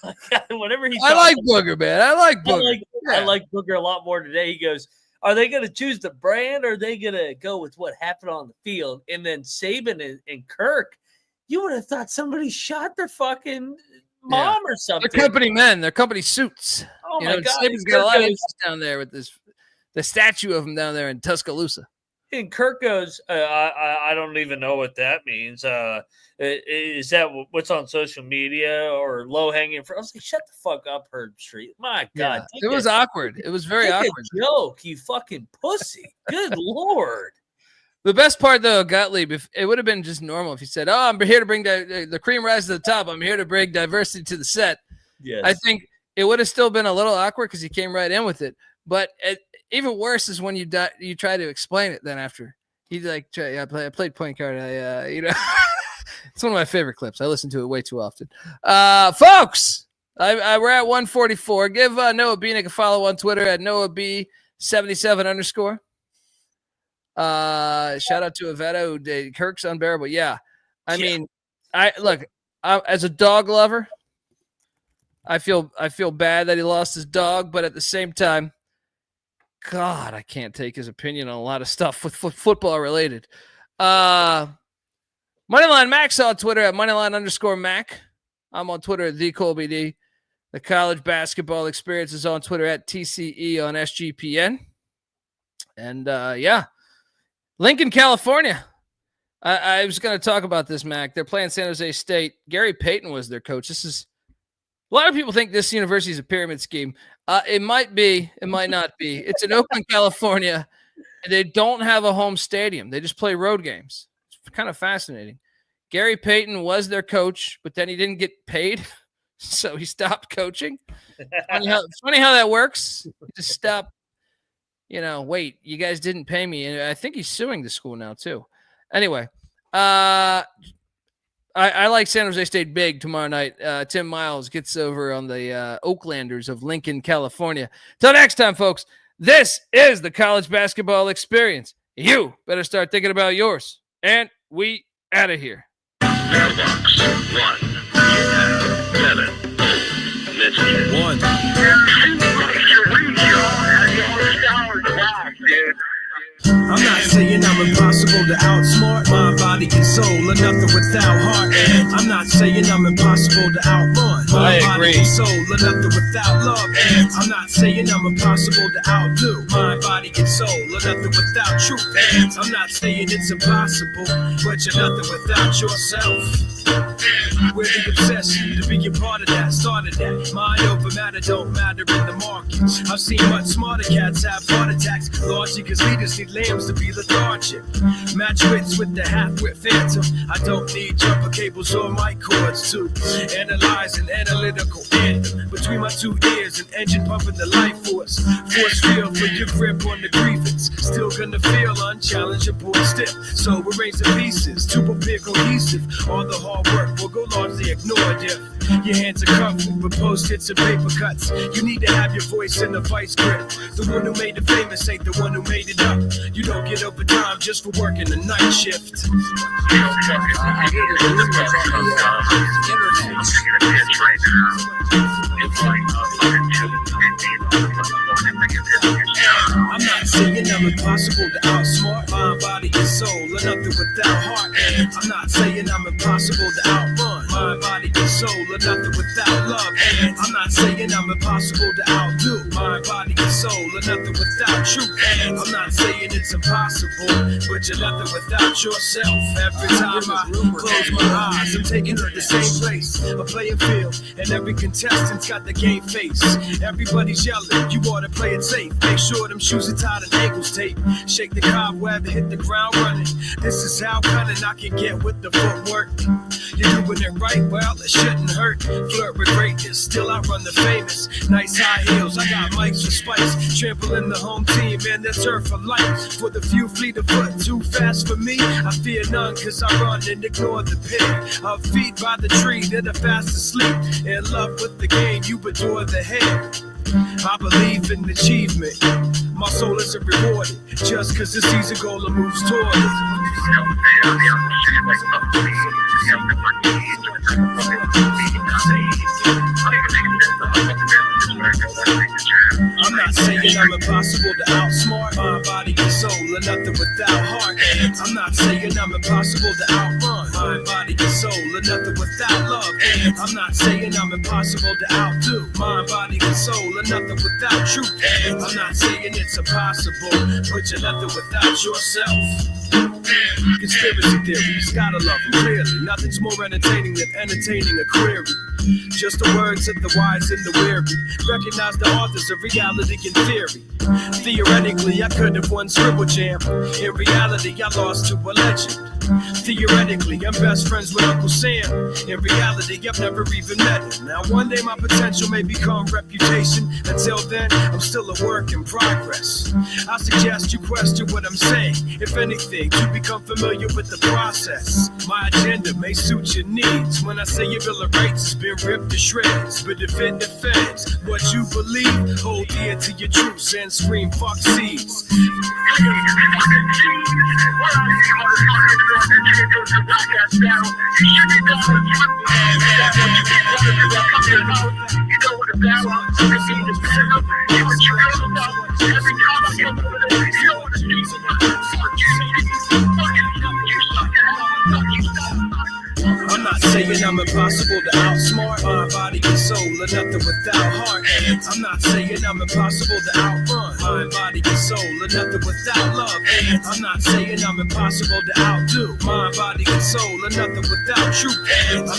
Whatever he's. I like Booger, man. I like Booger. I like Booger a lot more today. He goes, "Are they going to choose the brand or are they going to go with what happened on the field?" And then Saban and Kirk, you would have thought somebody shot their fucking mom or something. They're company men. They're company suits. Oh my God. Saban's got a lot of interest down there with the statue of him down there in Tuscaloosa. And Kirk goes, I don't even know what that means. Is that what's on social media or low hanging fruit? I was like, shut the fuck up, Herbstreit. My God. It was awkward. It was very awkward. Joke, you fucking pussy. Good Lord. The best part, though, Gottlieb, if it would have been just normal if he said, "Oh, I'm here to bring the cream rise to the top. I'm here to bring diversity to the set." Yes. I think it would have still been a little awkward because he came right in with it. But even worse is when you try to explain it. Then after he's like, "I played point guard." It's one of my favorite clips. I listen to it way too often. Folks, we're at 144. Give Noah Bieniek a follow on Twitter at NoahB77_. Shout out to Avetta who did Kirk's unbearable. Yeah. I mean, I as a dog lover, I feel bad that he lost his dog, but at the same time, God, I can't take his opinion on a lot of stuff with football related. Moneyline Mac's on Twitter at Moneyline_Mac. I'm on Twitter at TheColbyD. The college basketball experience is on Twitter at TCE on SGPN. And Lincoln, California. I was going to talk about this, Mac. They're playing San Jose State. Gary Payton was their coach. This is A lot of people think this university is a pyramid scheme. It might be. It might not be. It's in Oakland, California. They don't have a home stadium. They just play road games. It's kind of fascinating. Gary Payton was their coach, but then he didn't get paid, so he stopped coaching. It's funny how that works. He just stopped. Wait, you guys didn't pay me. And I think he's suing the school now, too. Anyway, I like San Jose State big tomorrow night. Tim Miles gets over on the Oaklanders of Lincoln, California. Till next time, folks, this is the college basketball experience. You better start thinking about yours. And we out of here. Mailbox 1. Michigan. 1. I'm not saying I'm impossible to outsmart my body and soul, or nothing without heart. And I'm not saying I'm impossible to outrun my body and soul, or nothing without love. And I'm not saying I'm impossible to outdo my body and soul, or nothing without truth. And I'm not saying it's impossible, but you're nothing without yourself. We're the obsession to be a part of that, started that. Mind over matter don't matter in the market. I've seen much smarter cats have heart attacks. Largely cause leaders need lambs to be lethargic. Match wits with the half-wit phantom. I don't need jumper cables or mic cords to analyze an analytical anthem. Between my 2 ears, an engine pumping the life force. Force field for your grip on the grievance. Still gonna feel unchallengeable and stiff. So arrange the pieces to prepare cohesive. All the hard work will go largely ignored if your hands are covered with post-its and paper cuts. You need to have your voice in the vice grip. The one who made it famous ain't the one who made it up. You don't get overtime just for working the night shift. I'm not saying I'm impossible to outsmart mind, body, and soul, or nothing without heart. And I'm not saying I'm impossible to outrun mind, body, and soul, or nothing without love. And I'm not saying I'm impossible to outdo mind, body, and soul, or nothing without truth. And I'm not saying it's impossible, but you're nothing without yourself. Every time I close my eyes, I'm taking to the same place, a playing field, and every contestant's got the game face. Everybody's yelling, you ought to play it safe. Make sure them shoes are tied and ankles tape. Shake the cobweb and hit the ground running. This is how cunning I can get with the footwork. You're doing it right, well, it shouldn't hurt. Flirt with greatness, still I run the famous. Nice high heels, I got mics for spice. Trampling the home team and the turf for life. For the few fleet of foot, too fast for me. I fear none, cause I run and ignore the pit. Of feet by the tree that are fast asleep. In love with the game, you adore the head. I believe in achievement. My soul isn't rewarded just cause it's easy goal and moves toward it. I'm not saying I'm impossible to outsmart my body and soul, or nothing without heart. And I'm not saying I'm impossible to outrun my body and soul, or nothing without love. And I'm not saying I'm impossible to outdo my body and soul, or nothing without truth. And I'm not saying it's impossible, but you're nothing without yourself. Conspiracy theories, gotta love them clearly. Nothing's more entertaining than entertaining a query. Just the words of the wise and the weary. Recognize the authors of reality and theory. Theoretically, I could have won Scribble Jam. In reality, I lost to a legend. Theoretically, I'm best friends with Uncle Sam. In reality, I've never even met him. Now one day my potential may become reputation. Until then, I'm still a work in progress. I suggest you question what I'm saying. If anything, to become familiar with the process. My agenda may suit your needs. When I say your Bill of Rights has been ripped to shreds, but if it defends what you believe, hold dear to your truths and scream fuck seeds. I'm not saying I'm impossible to outsmart my body and soul, or nothing without heart. And I'm not saying I'm impossible to outrun my body and soul, or nothing without love. And I'm not saying I'm impossible to outdo my body and soul, or nothing without truth. And I'm not